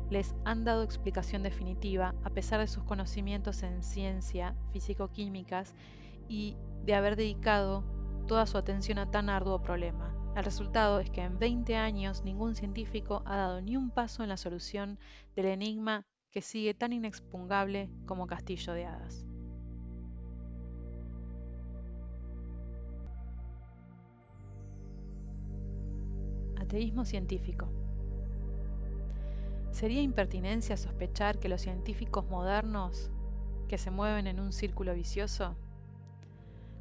les han dado explicación definitiva a pesar de sus conocimientos en ciencia, físico-químicas y de haber dedicado toda su atención a tan arduo problema. El resultado es que en 20 años ningún científico ha dado ni un paso en la solución del enigma que sigue tan inexpugnable como Castillo de Hadas. Ateísmo científico. ¿Sería impertinencia sospechar que los científicos modernos que se mueven en un círculo vicioso,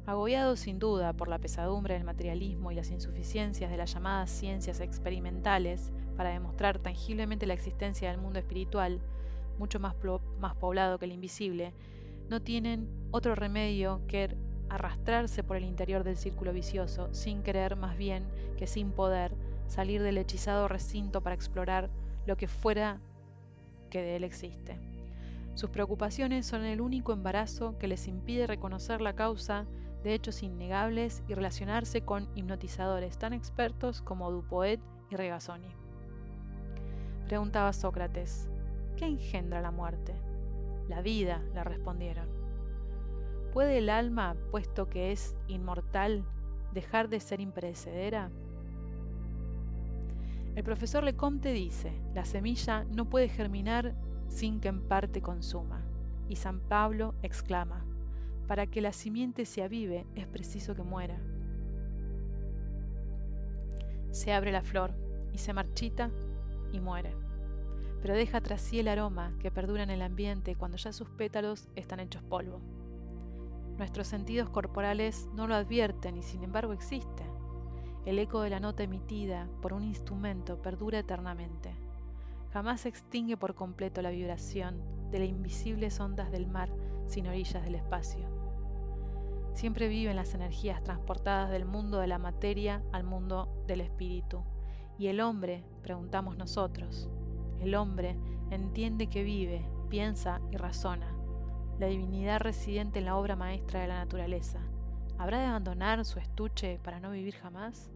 agobiados sin duda por la pesadumbre del materialismo y las insuficiencias de las llamadas ciencias experimentales para demostrar tangiblemente la existencia del mundo espiritual, mucho más poblado que el invisible, no tienen otro remedio que arrastrarse por el interior del círculo vicioso, sin querer más bien que sin poder salir del hechizado recinto para explorar lo que fuera que de él existe? Sus preocupaciones son el único embarazo que les impide reconocer la causa de hechos innegables y relacionarse con hipnotizadores tan expertos como Dupoet y Regazzoni. Preguntaba Sócrates: ¿qué engendra la muerte? La vida, le respondieron. ¿Puede el alma, puesto que es inmortal, dejar de ser imperecedera? El profesor Lecomte dice: la semilla no puede germinar sin que en parte consuma. Y San Pablo exclama: para que la simiente se avive es preciso que muera. Se abre la flor y se marchita y muere, pero deja tras sí el aroma que perdura en el ambiente cuando ya sus pétalos están hechos polvo. Nuestros sentidos corporales no lo advierten y sin embargo existe. El eco de la nota emitida por un instrumento perdura eternamente. Jamás se extingue por completo la vibración de las invisibles ondas del mar sin orillas del espacio. Siempre viven las energías transportadas del mundo de la materia al mundo del espíritu. ¿Y el hombre?, preguntamos nosotros. El hombre entiende que vive, piensa y razona. La divinidad residente en la obra maestra de la naturaleza, ¿habrá de abandonar su estuche para no vivir jamás?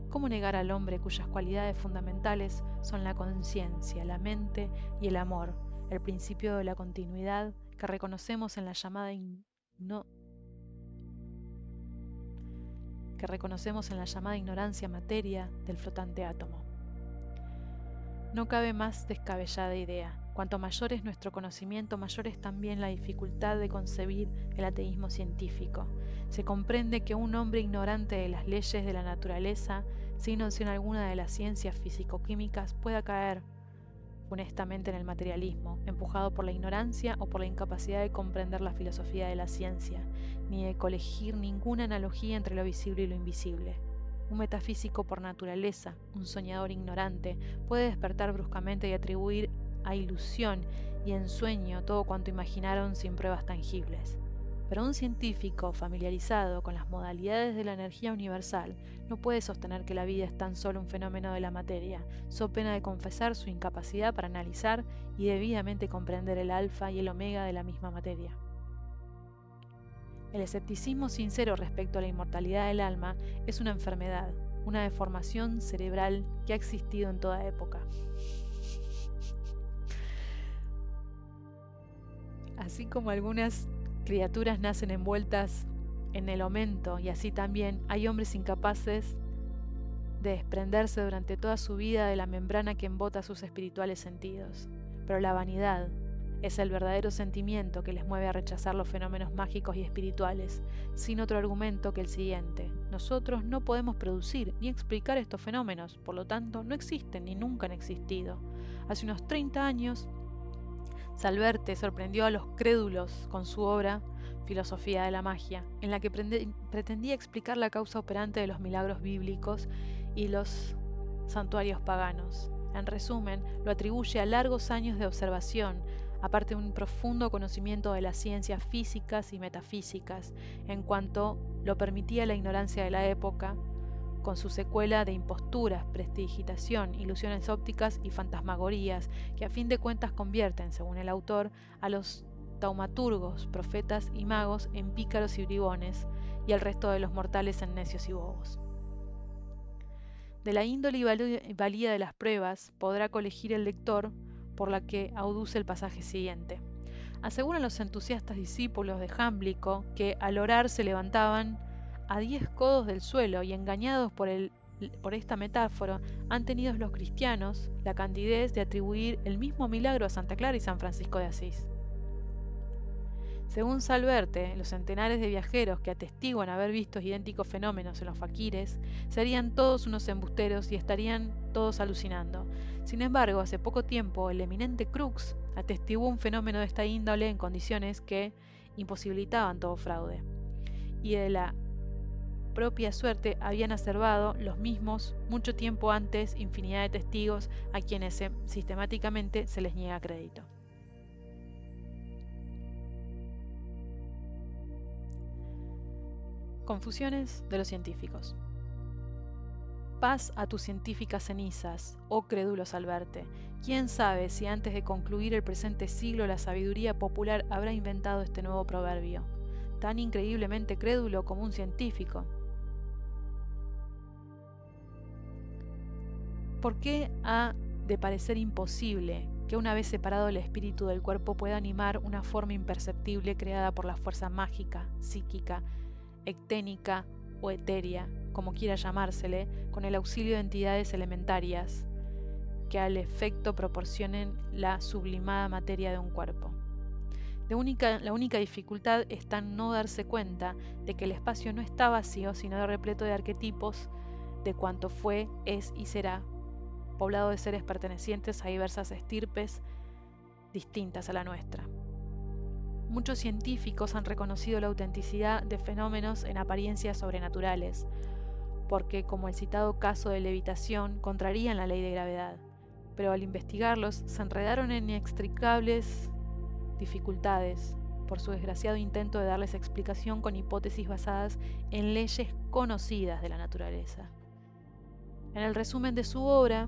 ¿Cómo negar al hombre cuyas cualidades fundamentales son la conciencia, la mente y el amor, el principio de la continuidad que reconocemos en la llamada ignorancia materia del flotante átomo? No cabe más descabellada idea. Cuanto mayor es nuestro conocimiento, mayor es también la dificultad de concebir el ateísmo científico. Se comprende que un hombre ignorante de las leyes de la naturaleza, sin noción alguna de las ciencias físico-químicas, pueda caer funestamente en el materialismo, empujado por la ignorancia o por la incapacidad de comprender la filosofía de la ciencia, ni de colegir ninguna analogía entre lo visible y lo invisible. Un metafísico por naturaleza, un soñador ignorante, puede despertar bruscamente y atribuir a ilusión y ensueño todo cuanto imaginaron sin pruebas tangibles. Pero un científico familiarizado con las modalidades de la energía universal no puede sostener que la vida es tan solo un fenómeno de la materia, so pena de confesar su incapacidad para analizar y debidamente comprender el alfa y el omega de la misma materia. El escepticismo sincero respecto a la inmortalidad del alma es una enfermedad, una deformación cerebral que ha existido en toda época. Así como algunas criaturas nacen envueltas en el aumento, y así también hay hombres incapaces de desprenderse durante toda su vida de la membrana que embota sus espirituales sentidos. Pero la vanidad es el verdadero sentimiento que les mueve a rechazar los fenómenos mágicos y espirituales, sin otro argumento que el siguiente: nosotros no podemos producir ni explicar estos fenómenos, por lo tanto no existen ni nunca han existido. Hace unos 30 años, Salverte sorprendió a los crédulos con su obra Filosofía de la Magia, en la que pretendía explicar la causa operante de los milagros bíblicos y los santuarios paganos. En resumen, lo atribuye a largos años de observación, aparte de un profundo conocimiento de las ciencias físicas y metafísicas, en cuanto lo permitía la ignorancia de la época, con su secuela de imposturas, prestidigitación, ilusiones ópticas y fantasmagorías, que a fin de cuentas convierten, según el autor, a los taumaturgos, profetas y magos en pícaros y bribones, y al resto de los mortales en necios y bobos. De la índole y valía de las pruebas podrá colegir el lector por la que auduce el pasaje siguiente. Aseguran los entusiastas discípulos de Jámblico que al orar se levantaban a 10 codos del suelo, y engañados por esta metáfora han tenido los cristianos la candidez de atribuir el mismo milagro a Santa Clara y San Francisco de Asís. Según Salverte, los centenares de viajeros que atestiguan haber visto idénticos fenómenos en los faquires serían todos unos embusteros y estarían todos alucinando. Sin embargo, hace poco tiempo el eminente Crookes atestiguó un fenómeno de esta índole en condiciones que imposibilitaban todo fraude. Y de la propia suerte habían observado los mismos mucho tiempo antes infinidad de testigos a quienes sistemáticamente se les niega crédito. Confusiones de los científicos. Paz a tus científicas cenizas, oh crédulo Salverte. ¿Quién sabe si antes de concluir el presente siglo la sabiduría popular habrá inventado este nuevo proverbio, tan increíblemente crédulo como un científico? ¿Por qué ha de parecer imposible que una vez separado el espíritu del cuerpo pueda animar una forma imperceptible creada por la fuerza mágica, psíquica, ecténica o etérea, como quiera llamársele, con el auxilio de entidades elementarias que al efecto proporcionen la sublimada materia de un cuerpo? La única dificultad está en no darse cuenta de que el espacio no está vacío, sino repleto de arquetipos de cuanto fue, es y será, poblado de seres pertenecientes a diversas estirpes distintas a la nuestra. Muchos científicos han reconocido la autenticidad de fenómenos en apariencias sobrenaturales, porque, como el citado caso de levitación, contrarían la ley de gravedad, pero al investigarlos se enredaron en inextricables dificultades por su desgraciado intento de darles explicación con hipótesis basadas en leyes conocidas de la naturaleza. En el resumen de su obra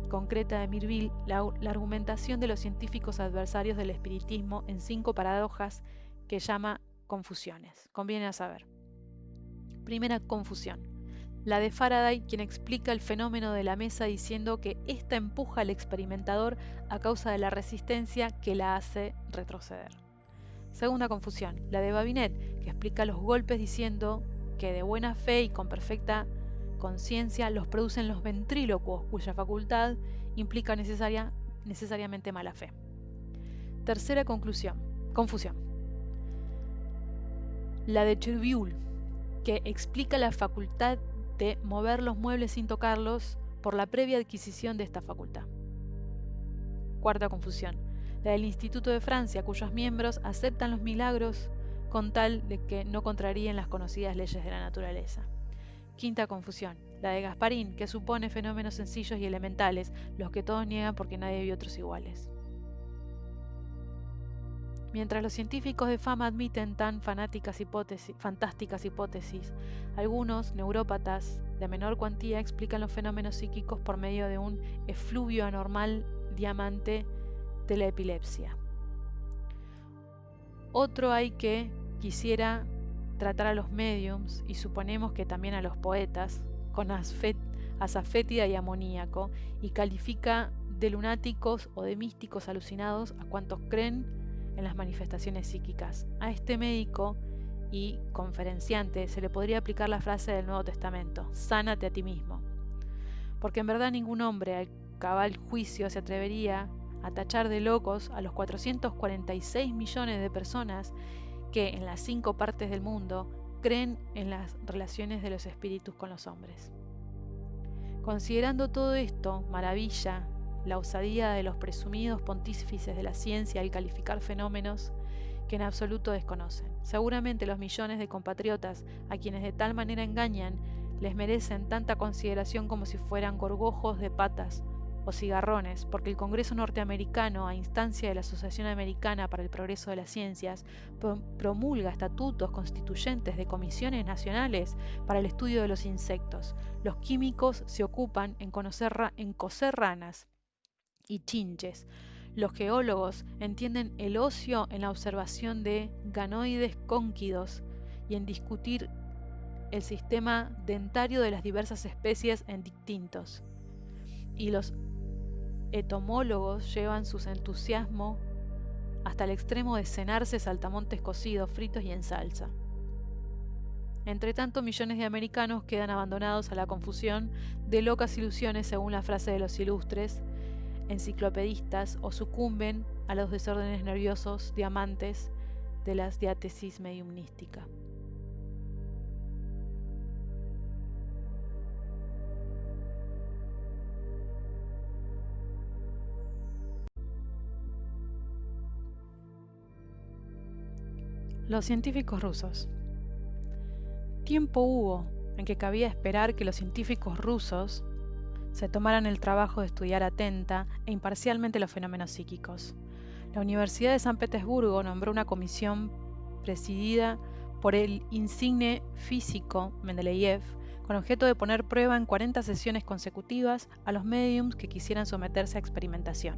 concreta de Mirville, la argumentación de los científicos adversarios del espiritismo en 5 paradojas que llama confusiones. Conviene a saber. Primera confusión. La de Faraday, quien explica el fenómeno de la mesa diciendo que ésta empuja al experimentador a causa de la resistencia que la hace retroceder. Segunda confusión. La de Babinet, que explica los golpes diciendo que de buena fe y con perfecta conciencia los producen los ventrílocuos, cuya facultad implica necesariamente mala fe. Tercera confusión. La de Cherbuel, que explica la facultad de mover los muebles sin tocarlos por la previa adquisición de esta facultad. Cuarta confusión. La del Instituto de Francia, cuyos miembros aceptan los milagros con tal de que no contraríen las conocidas leyes de la naturaleza. Quinta confusión. La de Gasparín, que supone fenómenos sencillos y elementales, los que todos niegan porque nadie vio otros iguales. Mientras los científicos de fama admiten tan fantásticas hipótesis, algunos neurópatas de menor cuantía explican los fenómenos psíquicos por medio de un efluvio anormal diamante de la epilepsia. Otro hay que quisiera tratar a los médiums, y suponemos que también a los poetas, con asafétida y amoníaco, y califica de lunáticos o de místicos alucinados a cuantos creen en las manifestaciones psíquicas. A este médico y conferenciante se le podría aplicar la frase del Nuevo Testamento: sánate a ti mismo, porque en verdad ningún hombre al cabal juicio se atrevería a tachar de locos a los 446 millones de personas que en las 5 partes del mundo creen en las relaciones de los espíritus con los hombres. Considerando todo esto, maravilla la osadía de los presumidos pontífices de la ciencia al calificar fenómenos que en absoluto desconocen. Seguramente los millones de compatriotas a quienes de tal manera engañan les merecen tanta consideración como si fueran gorgojos de patas o cigarrones, porque el Congreso norteamericano, a instancia de la Asociación Americana para el Progreso de las Ciencias, promulga estatutos constituyentes de comisiones nacionales para el estudio de los insectos. Los químicos se ocupan en cocer ranas y chinches. Los geólogos entienden el ocio en la observación de ganoides cónquidos y en discutir el sistema dentario de las diversas especies en distintos. Y los entomólogos llevan su entusiasmo hasta el extremo de cenarse saltamontes cocidos, fritos y en salsa. Entre tanto, millones de americanos quedan abandonados a la confusión de locas ilusiones, según la frase de los ilustres enciclopedistas, o sucumben a los desórdenes nerviosos diamantes de las diátesis mediumnística. Los científicos rusos. Tiempo hubo en que cabía esperar que los científicos rusos se tomaran el trabajo de estudiar atenta e imparcialmente los fenómenos psíquicos. La Universidad de San Petersburgo nombró una comisión presidida por el insigne físico Mendeleev con objeto de poner prueba en 40 sesiones consecutivas a los médiums que quisieran someterse a experimentación.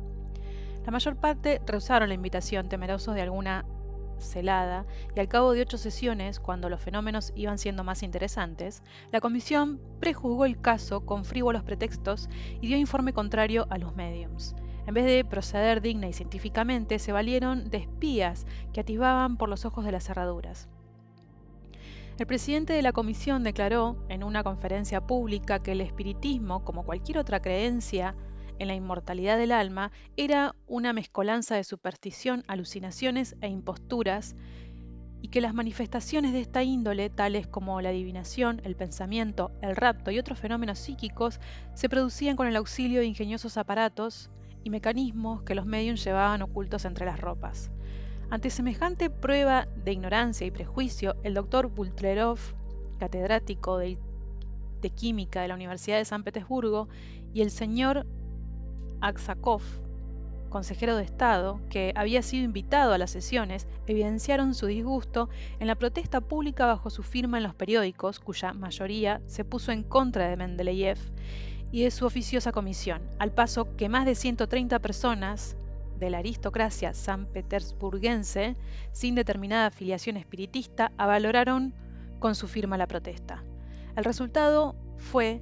La mayor parte rehusaron la invitación, temerosos de alguna celada, y al cabo de 8 sesiones, cuando los fenómenos iban siendo más interesantes, la comisión prejuzgó el caso con frívolos pretextos y dio informe contrario a los médiums. En vez de proceder digna y científicamente, se valieron de espías que atisbaban por los ojos de las cerraduras. El presidente de la comisión declaró en una conferencia pública que el espiritismo, como cualquier otra creencia en la inmortalidad del alma, era una mezcolanza de superstición, alucinaciones e imposturas, y que las manifestaciones de esta índole, tales como la adivinación, el pensamiento, el rapto y otros fenómenos psíquicos, se producían con el auxilio de ingeniosos aparatos y mecanismos que los médiums llevaban ocultos entre las ropas. Ante semejante prueba de ignorancia y prejuicio, el doctor Butlerov, catedrático de química de la Universidad de San Petersburgo, y el señor Aksakov, consejero de Estado, que había sido invitado a las sesiones, evidenciaron su disgusto en la protesta pública bajo su firma en los periódicos, cuya mayoría se puso en contra de Mendeleev y de su oficiosa comisión, al paso que más de 130 personas de la aristocracia sanpetersburguense, sin determinada afiliación espiritista, avaloraron con su firma la protesta. El resultado fue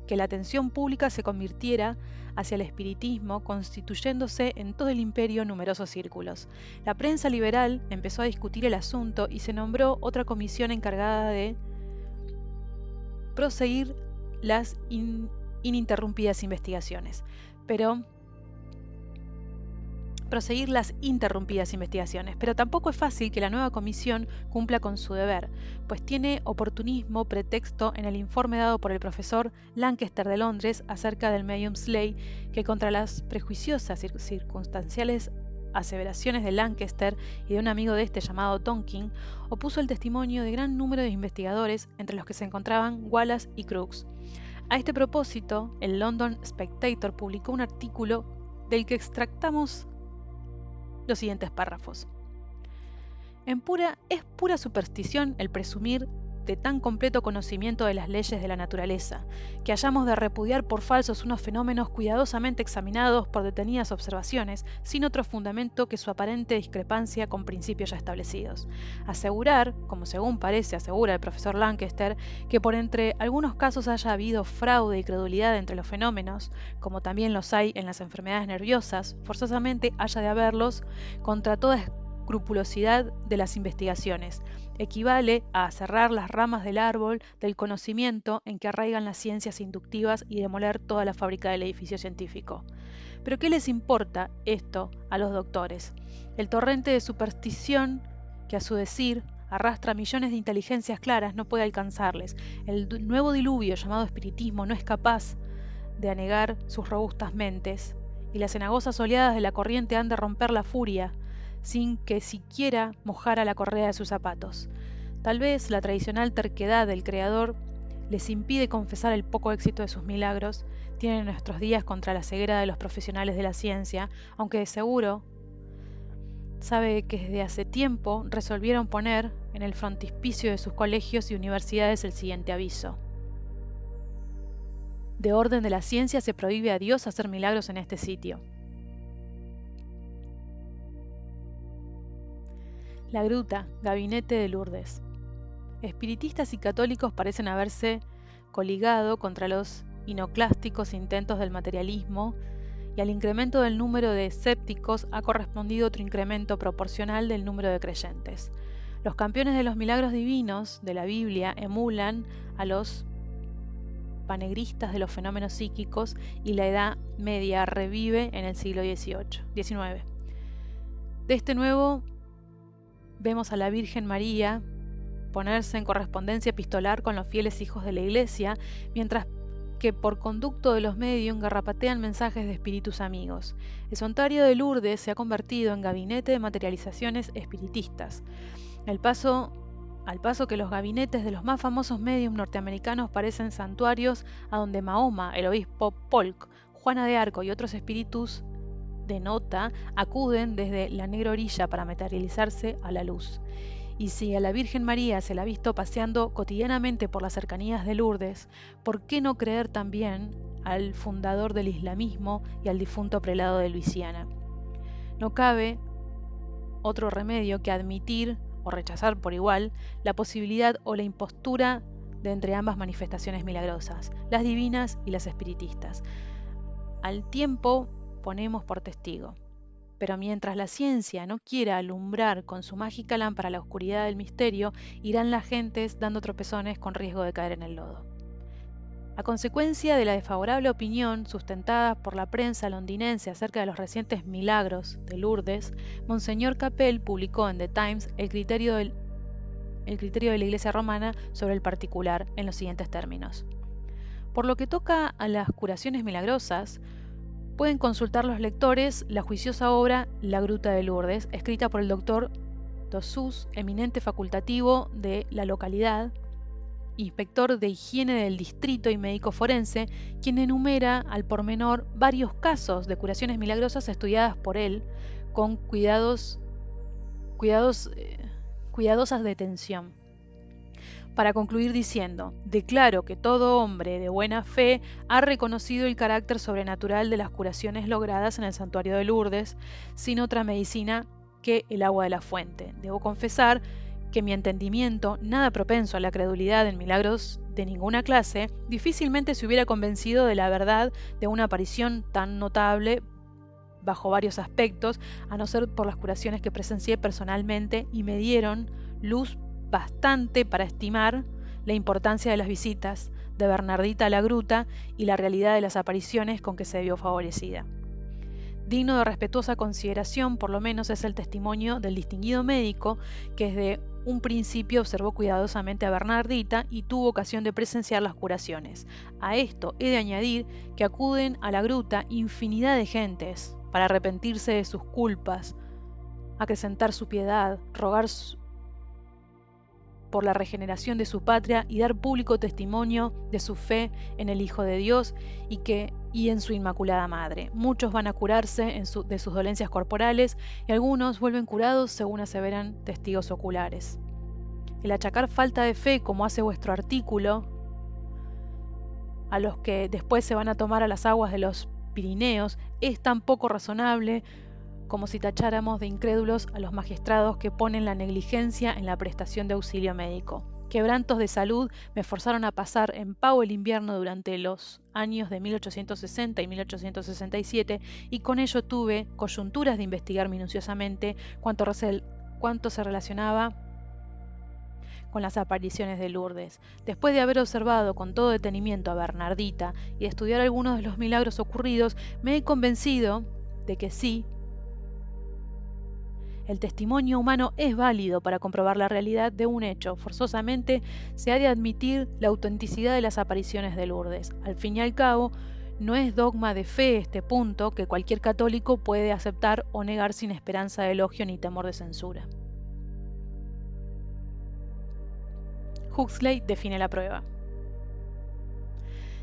que la atención pública se convirtiera hacia el espiritismo, constituyéndose en todo el imperio numerosos círculos. La prensa liberal empezó a discutir el asunto y se nombró otra comisión encargada de proseguir las interrumpidas investigaciones. Pero tampoco es fácil que la nueva comisión cumpla con su deber, pues tiene oportunismo pretexto en el informe dado por el profesor Lancaster de Londres acerca del medium Slay, que contra las prejuiciosas y circunstanciales aseveraciones de Lancaster y de un amigo de este llamado Tonkin, opuso el testimonio de gran número de investigadores, entre los que se encontraban Wallace y Crookes. A este propósito, el London Spectator publicó un artículo del que extractamos los siguientes párrafos. Es pura superstición el presumir de tan completo conocimiento de las leyes de la naturaleza, que hayamos de repudiar por falsos unos fenómenos cuidadosamente examinados por detenidas observaciones, sin otro fundamento que su aparente discrepancia con principios ya establecidos. Asegurar, como según parece asegura el profesor Lancaster, que por entre algunos casos haya habido fraude y credulidad entre los fenómenos, como también los hay en las enfermedades nerviosas, forzosamente haya de haberlos contra toda escrupulosidad de las investigaciones, equivale a cerrar las ramas del árbol del conocimiento en que arraigan las ciencias inductivas y demoler toda la fábrica del edificio científico. ¿Pero qué les importa esto a los doctores? El torrente de superstición que a su decir arrastra millones de inteligencias claras no puede alcanzarles. El nuevo diluvio llamado espiritismo no es capaz de anegar sus robustas mentes, y las cenagosas oleadas de la corriente han de romper la furia sin que siquiera mojara la correa de sus zapatos. Tal vez la tradicional terquedad del Creador les impide confesar el poco éxito de sus milagros, tienen en nuestros días contra la ceguera de los profesionales de la ciencia, aunque de seguro sabe que desde hace tiempo resolvieron poner en el frontispicio de sus colegios y universidades el siguiente aviso. De orden de la ciencia se prohíbe a Dios hacer milagros en este sitio. La gruta, gabinete de Lourdes. Espiritistas y católicos parecen haberse coligado contra los iconoclásticos intentos del materialismo, y al incremento del número de escépticos ha correspondido otro incremento proporcional del número de creyentes. Los campeones de los milagros divinos de la Biblia emulan a los panegristas de los fenómenos psíquicos, y la Edad Media revive en el siglo XIX. De este nuevo vemos a la Virgen María ponerse en correspondencia epistolar con los fieles hijos de la Iglesia, mientras que por conducto de los medios garrapatean mensajes de espíritus amigos. El santuario de Lourdes se ha convertido en gabinete de materializaciones espiritistas. Al paso que los gabinetes de los más famosos medios norteamericanos parecen santuarios a donde Mahoma, el obispo Polk, Juana de Arco y otros espíritus de nota acuden desde la negra orilla para materializarse a la luz. Y si a la Virgen María se la ha visto paseando cotidianamente por las cercanías de Lourdes, ¿por qué no creer también al fundador del islamismo y al difunto prelado de Luisiana? No cabe otro remedio que admitir o rechazar por igual la posibilidad o la impostura de entre ambas manifestaciones milagrosas, las divinas y las espiritistas. Al tiempo ponemos por testigo. Pero mientras la ciencia no quiera alumbrar con su mágica lámpara la oscuridad del misterio, irán las gentes dando tropezones con riesgo de caer en el lodo. A consecuencia de la desfavorable opinión sustentada por la prensa londinense acerca de los recientes milagros de Lourdes, Monseñor Capel publicó en The Times el criterio de la Iglesia romana sobre el particular en los siguientes términos. Por lo que toca a las curaciones milagrosas, pueden consultar los lectores la juiciosa obra La Gruta de Lourdes, escrita por el doctor Dossous, eminente facultativo de la localidad, inspector de higiene del distrito y médico forense, quien enumera al pormenor varios casos de curaciones milagrosas estudiadas por él con cuidadosas detención. Para concluir diciendo: declaro que todo hombre de buena fe ha reconocido el carácter sobrenatural de las curaciones logradas en el santuario de Lourdes, sin otra medicina que el agua de la fuente. Debo confesar que mi entendimiento, nada propenso a la credulidad en milagros de ninguna clase, difícilmente se hubiera convencido de la verdad de una aparición tan notable bajo varios aspectos, a no ser por las curaciones que presencié personalmente y me dieron luz bastante para estimar la importancia de las visitas de Bernardita a la gruta y la realidad de las apariciones con que se vio favorecida. Digno de respetuosa consideración, por lo menos, es el testimonio del distinguido médico que desde un principio observó cuidadosamente a Bernardita y tuvo ocasión de presenciar las curaciones. A esto he de añadir que acuden a la gruta infinidad de gentes para arrepentirse de sus culpas, acrecentar su piedad, rogar por la regeneración de su patria y dar público testimonio de su fe en el Hijo de Dios y en su Inmaculada Madre. Muchos van a curarse de sus dolencias corporales y algunos vuelven curados según aseveran testigos oculares. El achacar falta de fe, como hace vuestro artículo, a los que después se van a tomar a las aguas de los Pirineos, es tan poco razonable como si tacháramos de incrédulos a los magistrados que ponen la negligencia en la prestación de auxilio médico. Quebrantos de salud me forzaron a pasar en Pau el invierno durante los años de 1860 y 1867 y con ello tuve coyunturas de investigar minuciosamente cuánto se relacionaba con las apariciones de Lourdes. Después de haber observado con todo detenimiento a Bernardita y de estudiar algunos de los milagros ocurridos, me he convencido de que sí, el testimonio humano es válido para comprobar la realidad de un hecho. Forzosamente se ha de admitir la autenticidad de las apariciones de Lourdes. Al fin y al cabo, no es dogma de fe este punto que cualquier católico puede aceptar o negar sin esperanza de elogio ni temor de censura. Huxley define la prueba.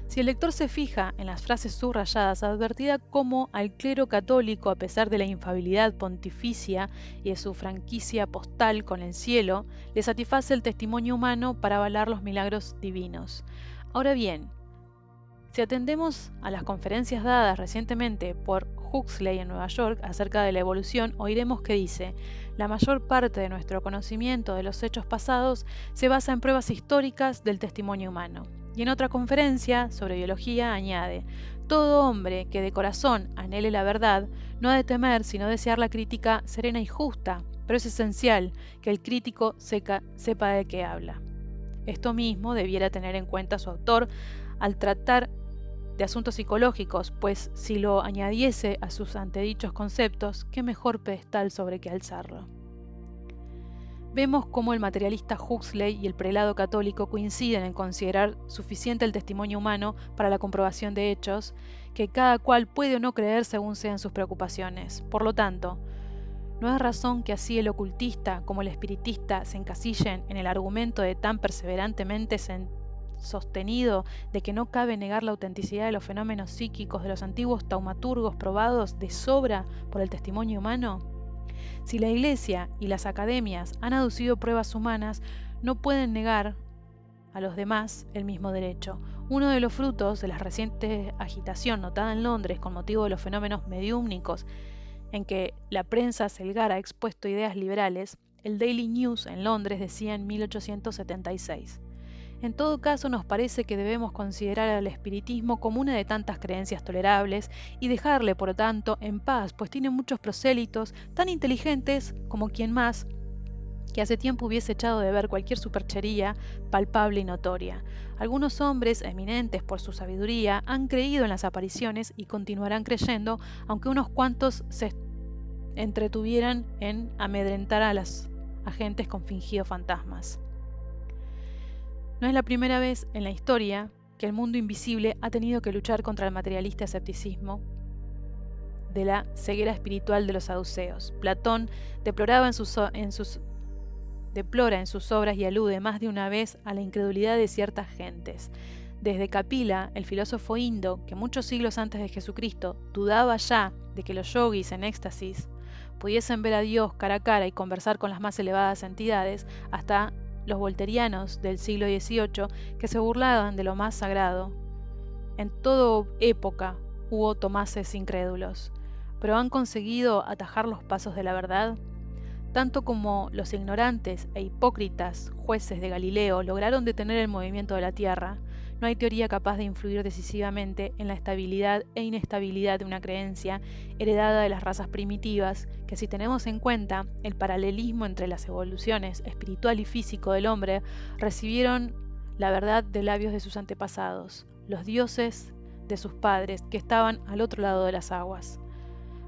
Si el lector se fija en las frases subrayadas, advertirá cómo al clero católico, a pesar de la infalibilidad pontificia y de su franquicia postal con el cielo, le satisface el testimonio humano para avalar los milagros divinos. Ahora bien, si atendemos a las conferencias dadas recientemente por Huxley en Nueva York acerca de la evolución, oiremos que dice: la mayor parte de nuestro conocimiento de los hechos pasados se basa en pruebas históricas del testimonio humano. Y en otra conferencia sobre biología añade: todo hombre que de corazón anhele la verdad no ha de temer sino desear la crítica serena y justa, pero es esencial que el crítico sepa de qué habla. Esto mismo debiera tener en cuenta su autor al tratar de asuntos psicológicos, pues si lo añadiese a sus antedichos conceptos, qué mejor pedestal sobre que alzarlo. Vemos cómo el materialista Huxley y el prelado católico coinciden en considerar suficiente el testimonio humano para la comprobación de hechos, que cada cual puede o no creer según sean sus preocupaciones. Por lo tanto, no es razón que así el ocultista como el espiritista se encasillen en el argumento de tan perseverantemente sostenido de que no cabe negar la autenticidad de los fenómenos psíquicos de los antiguos taumaturgos probados de sobra por el testimonio humano. Si la Iglesia y las academias han aducido pruebas humanas, no pueden negar a los demás el mismo derecho. Uno de los frutos de la reciente agitación notada en Londres con motivo de los fenómenos mediúmnicos en que la prensa selgar ha expuesto ideas liberales, el Daily News en Londres decía en 1876. En todo caso, nos parece que debemos considerar al espiritismo como una de tantas creencias tolerables y dejarle, por tanto, en paz, pues tiene muchos prosélitos tan inteligentes como quien más, que hace tiempo hubiese echado de ver cualquier superchería palpable y notoria. Algunos hombres, eminentes por su sabiduría, han creído en las apariciones y continuarán creyendo, aunque unos cuantos se entretuvieran en amedrentar a las agentes con fingidos fantasmas. No es la primera vez en la historia que el mundo invisible ha tenido que luchar contra el materialista escepticismo de la ceguera espiritual de los saduceos. Platón deplora en sus obras y alude más de una vez a la incredulidad de ciertas gentes. Desde Capila, el filósofo indo, que muchos siglos antes de Jesucristo dudaba ya de que los yogis en éxtasis pudiesen ver a Dios cara a cara y conversar con las más elevadas entidades, hasta los volterianos del siglo XVIII, que se burlaban de lo más sagrado. En toda época hubo tomases incrédulos, pero han conseguido atajar los pasos de la verdad. Tanto como los ignorantes e hipócritas jueces de Galileo lograron detener el movimiento de la Tierra, no hay teoría capaz de influir decisivamente en la estabilidad e inestabilidad de una creencia heredada de las razas primitivas, que si tenemos en cuenta el paralelismo entre las evoluciones espiritual y físico del hombre, recibieron la verdad de labios de sus antepasados, los dioses de sus padres, que estaban al otro lado de las aguas.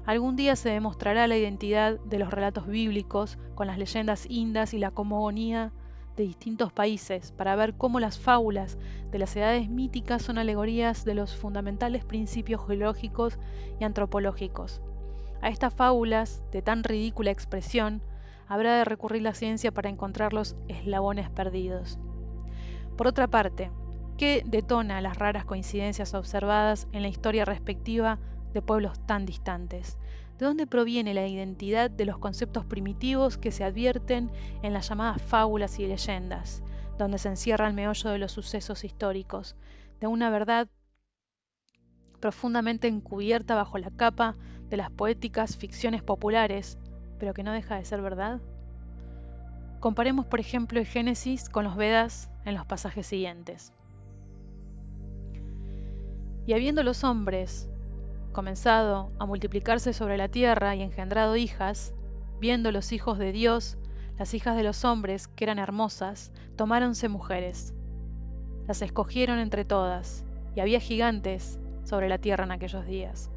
Algún día se demostrará la identidad de los relatos bíblicos con las leyendas indas y la cosmogonía de distintos países, para ver cómo las fábulas de las edades míticas son alegorías de los fundamentales principios geológicos y antropológicos. A estas fábulas, de tan ridícula expresión, habrá de recurrir la ciencia para encontrar los eslabones perdidos. Por otra parte, ¿qué detona las raras coincidencias observadas en la historia respectiva de pueblos tan distantes? ¿De dónde proviene la identidad de los conceptos primitivos que se advierten en las llamadas fábulas y leyendas, donde se encierra el meollo de los sucesos históricos, de una verdad profundamente encubierta bajo la capa de las poéticas ficciones populares, pero que no deja de ser verdad? Comparemos, por ejemplo, el Génesis con los Vedas en los pasajes siguientes. Y habiendo los hombres comenzado a multiplicarse sobre la tierra y engendrado hijas, viendo los hijos de Dios, las hijas de los hombres, que eran hermosas, tomáronse mujeres. Las escogieron entre todas, y había gigantes sobre la tierra en aquellos días.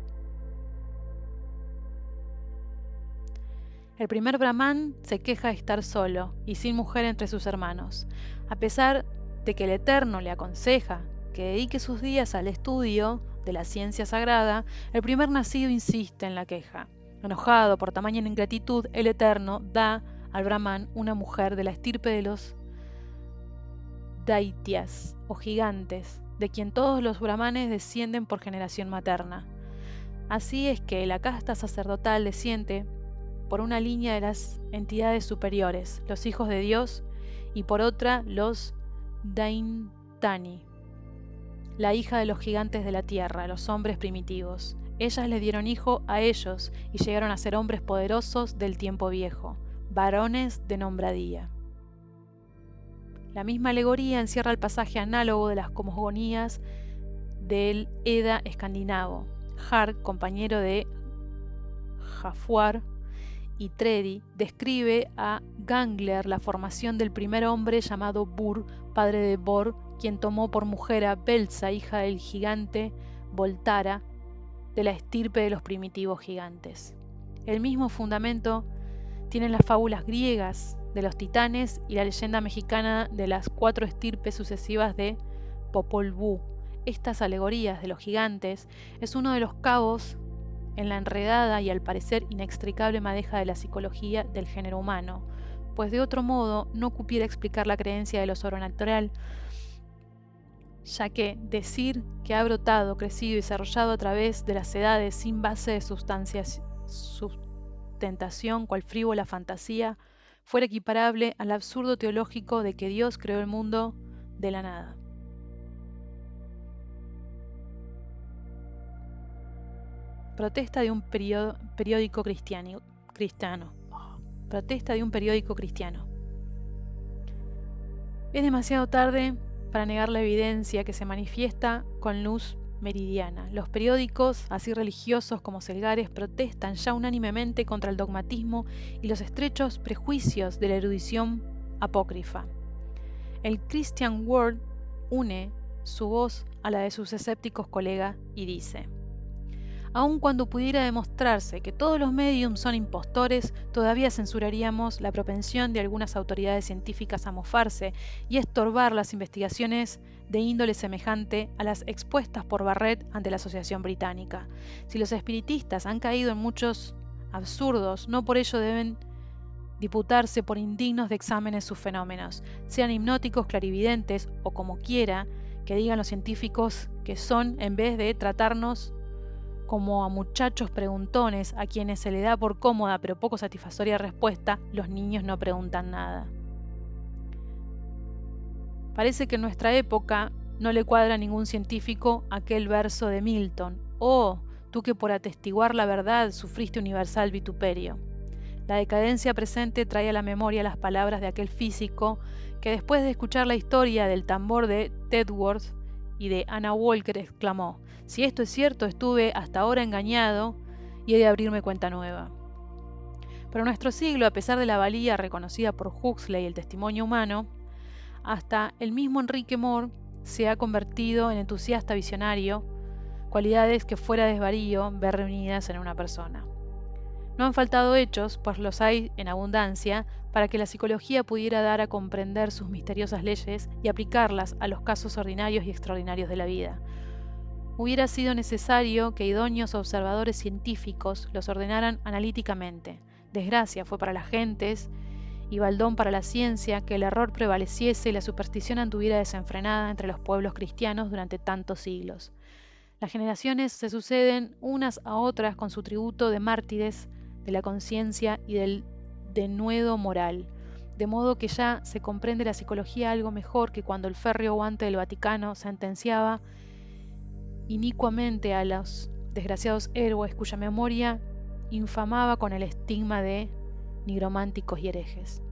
El primer Brahmán se queja de estar solo y sin mujer entre sus hermanos, a pesar de que el Eterno le aconseja que dedique sus días al estudio de la ciencia sagrada. El primer nacido insiste en la queja. Enojado por tamaña ingratitud, el Eterno da al Brahmán una mujer de la estirpe de los Daityas o gigantes, de quien todos los brahmanes descienden por generación materna. Así es que la casta sacerdotal desciende por una línea de las entidades superiores, los hijos de Dios, y por otra los Daintani, la hija de los gigantes de la tierra, los hombres primitivos. Ellas le dieron hijo a ellos y llegaron a ser hombres poderosos del tiempo viejo, varones de nombradía. La misma alegoría encierra el pasaje análogo de las cosmogonías del Edda escandinavo. Har, compañero de Jafar y Tredi, describe a Gangler la formación del primer hombre llamado Bur, padre de Bor, quien tomó por mujer a Belsa, hija del gigante Voltara, de la estirpe de los primitivos gigantes. El mismo fundamento tienen las fábulas griegas de los titanes y la leyenda mexicana de las 4 estirpes sucesivas de Popol Vuh. Estas alegorías de los gigantes es uno de los cabos en la enredada y al parecer inextricable madeja de la psicología del género humano, pues de otro modo no cupiera explicar la creencia de lo sobrenatural, ya que decir que ha brotado, crecido y desarrollado a través de las edades sin base de sustentación, cual frívola fantasía, fuera equiparable al absurdo teológico de que Dios creó el mundo de la nada. Protesta de un periódico cristiano. Protesta de un periódico cristiano. Es demasiado tarde para negar la evidencia que se manifiesta con luz meridiana. Los periódicos, así religiosos como selgares, protestan ya unánimemente contra el dogmatismo y los estrechos prejuicios de la erudición apócrifa. El Christian World une su voz a la de sus escépticos colegas y dice: aun cuando pudiera demostrarse que todos los médiums son impostores, todavía censuraríamos la propensión de algunas autoridades científicas a mofarse y estorbar las investigaciones de índole semejante a las expuestas por Barrett ante la Asociación Británica. Si los espiritistas han caído en muchos absurdos, no por ello deben diputarse por indignos de exámenes sus fenómenos, sean hipnóticos, clarividentes o como quiera que digan los científicos que son, en vez de tratarnos como a muchachos preguntones a quienes se le da por cómoda pero poco satisfactoria respuesta, los niños no preguntan nada. Parece que en nuestra época no le cuadra a ningún científico aquel verso de Milton: «Oh, tú que por atestiguar la verdad sufriste universal vituperio». La decadencia presente trae a la memoria las palabras de aquel físico que después de escuchar la historia del tambor de Tedworth y de Anna Walker exclamó: «Si esto es cierto, estuve hasta ahora engañado y he de abrirme cuenta nueva». Pero nuestro siglo, a pesar de la valía reconocida por Huxley y el testimonio humano, hasta el mismo Enrique Moore se ha convertido en entusiasta visionario, cualidades que fuera de desvarío ver reunidas en una persona. No han faltado hechos, pues los hay en abundancia, para que la psicología pudiera dar a comprender sus misteriosas leyes y aplicarlas a los casos ordinarios y extraordinarios de la vida. Hubiera sido necesario que idóneos observadores científicos los ordenaran analíticamente. Desgracia fue para las gentes y baldón para la ciencia que el error prevaleciese y la superstición anduviera desenfrenada entre los pueblos cristianos durante tantos siglos. Las generaciones se suceden unas a otras con su tributo de mártires de la conciencia y del denuedo moral, de modo que ya se comprende la psicología algo mejor que cuando el férreo guante del Vaticano sentenciaba inicuamente a los desgraciados héroes cuya memoria infamaba con el estigma de nigrománticos y herejes.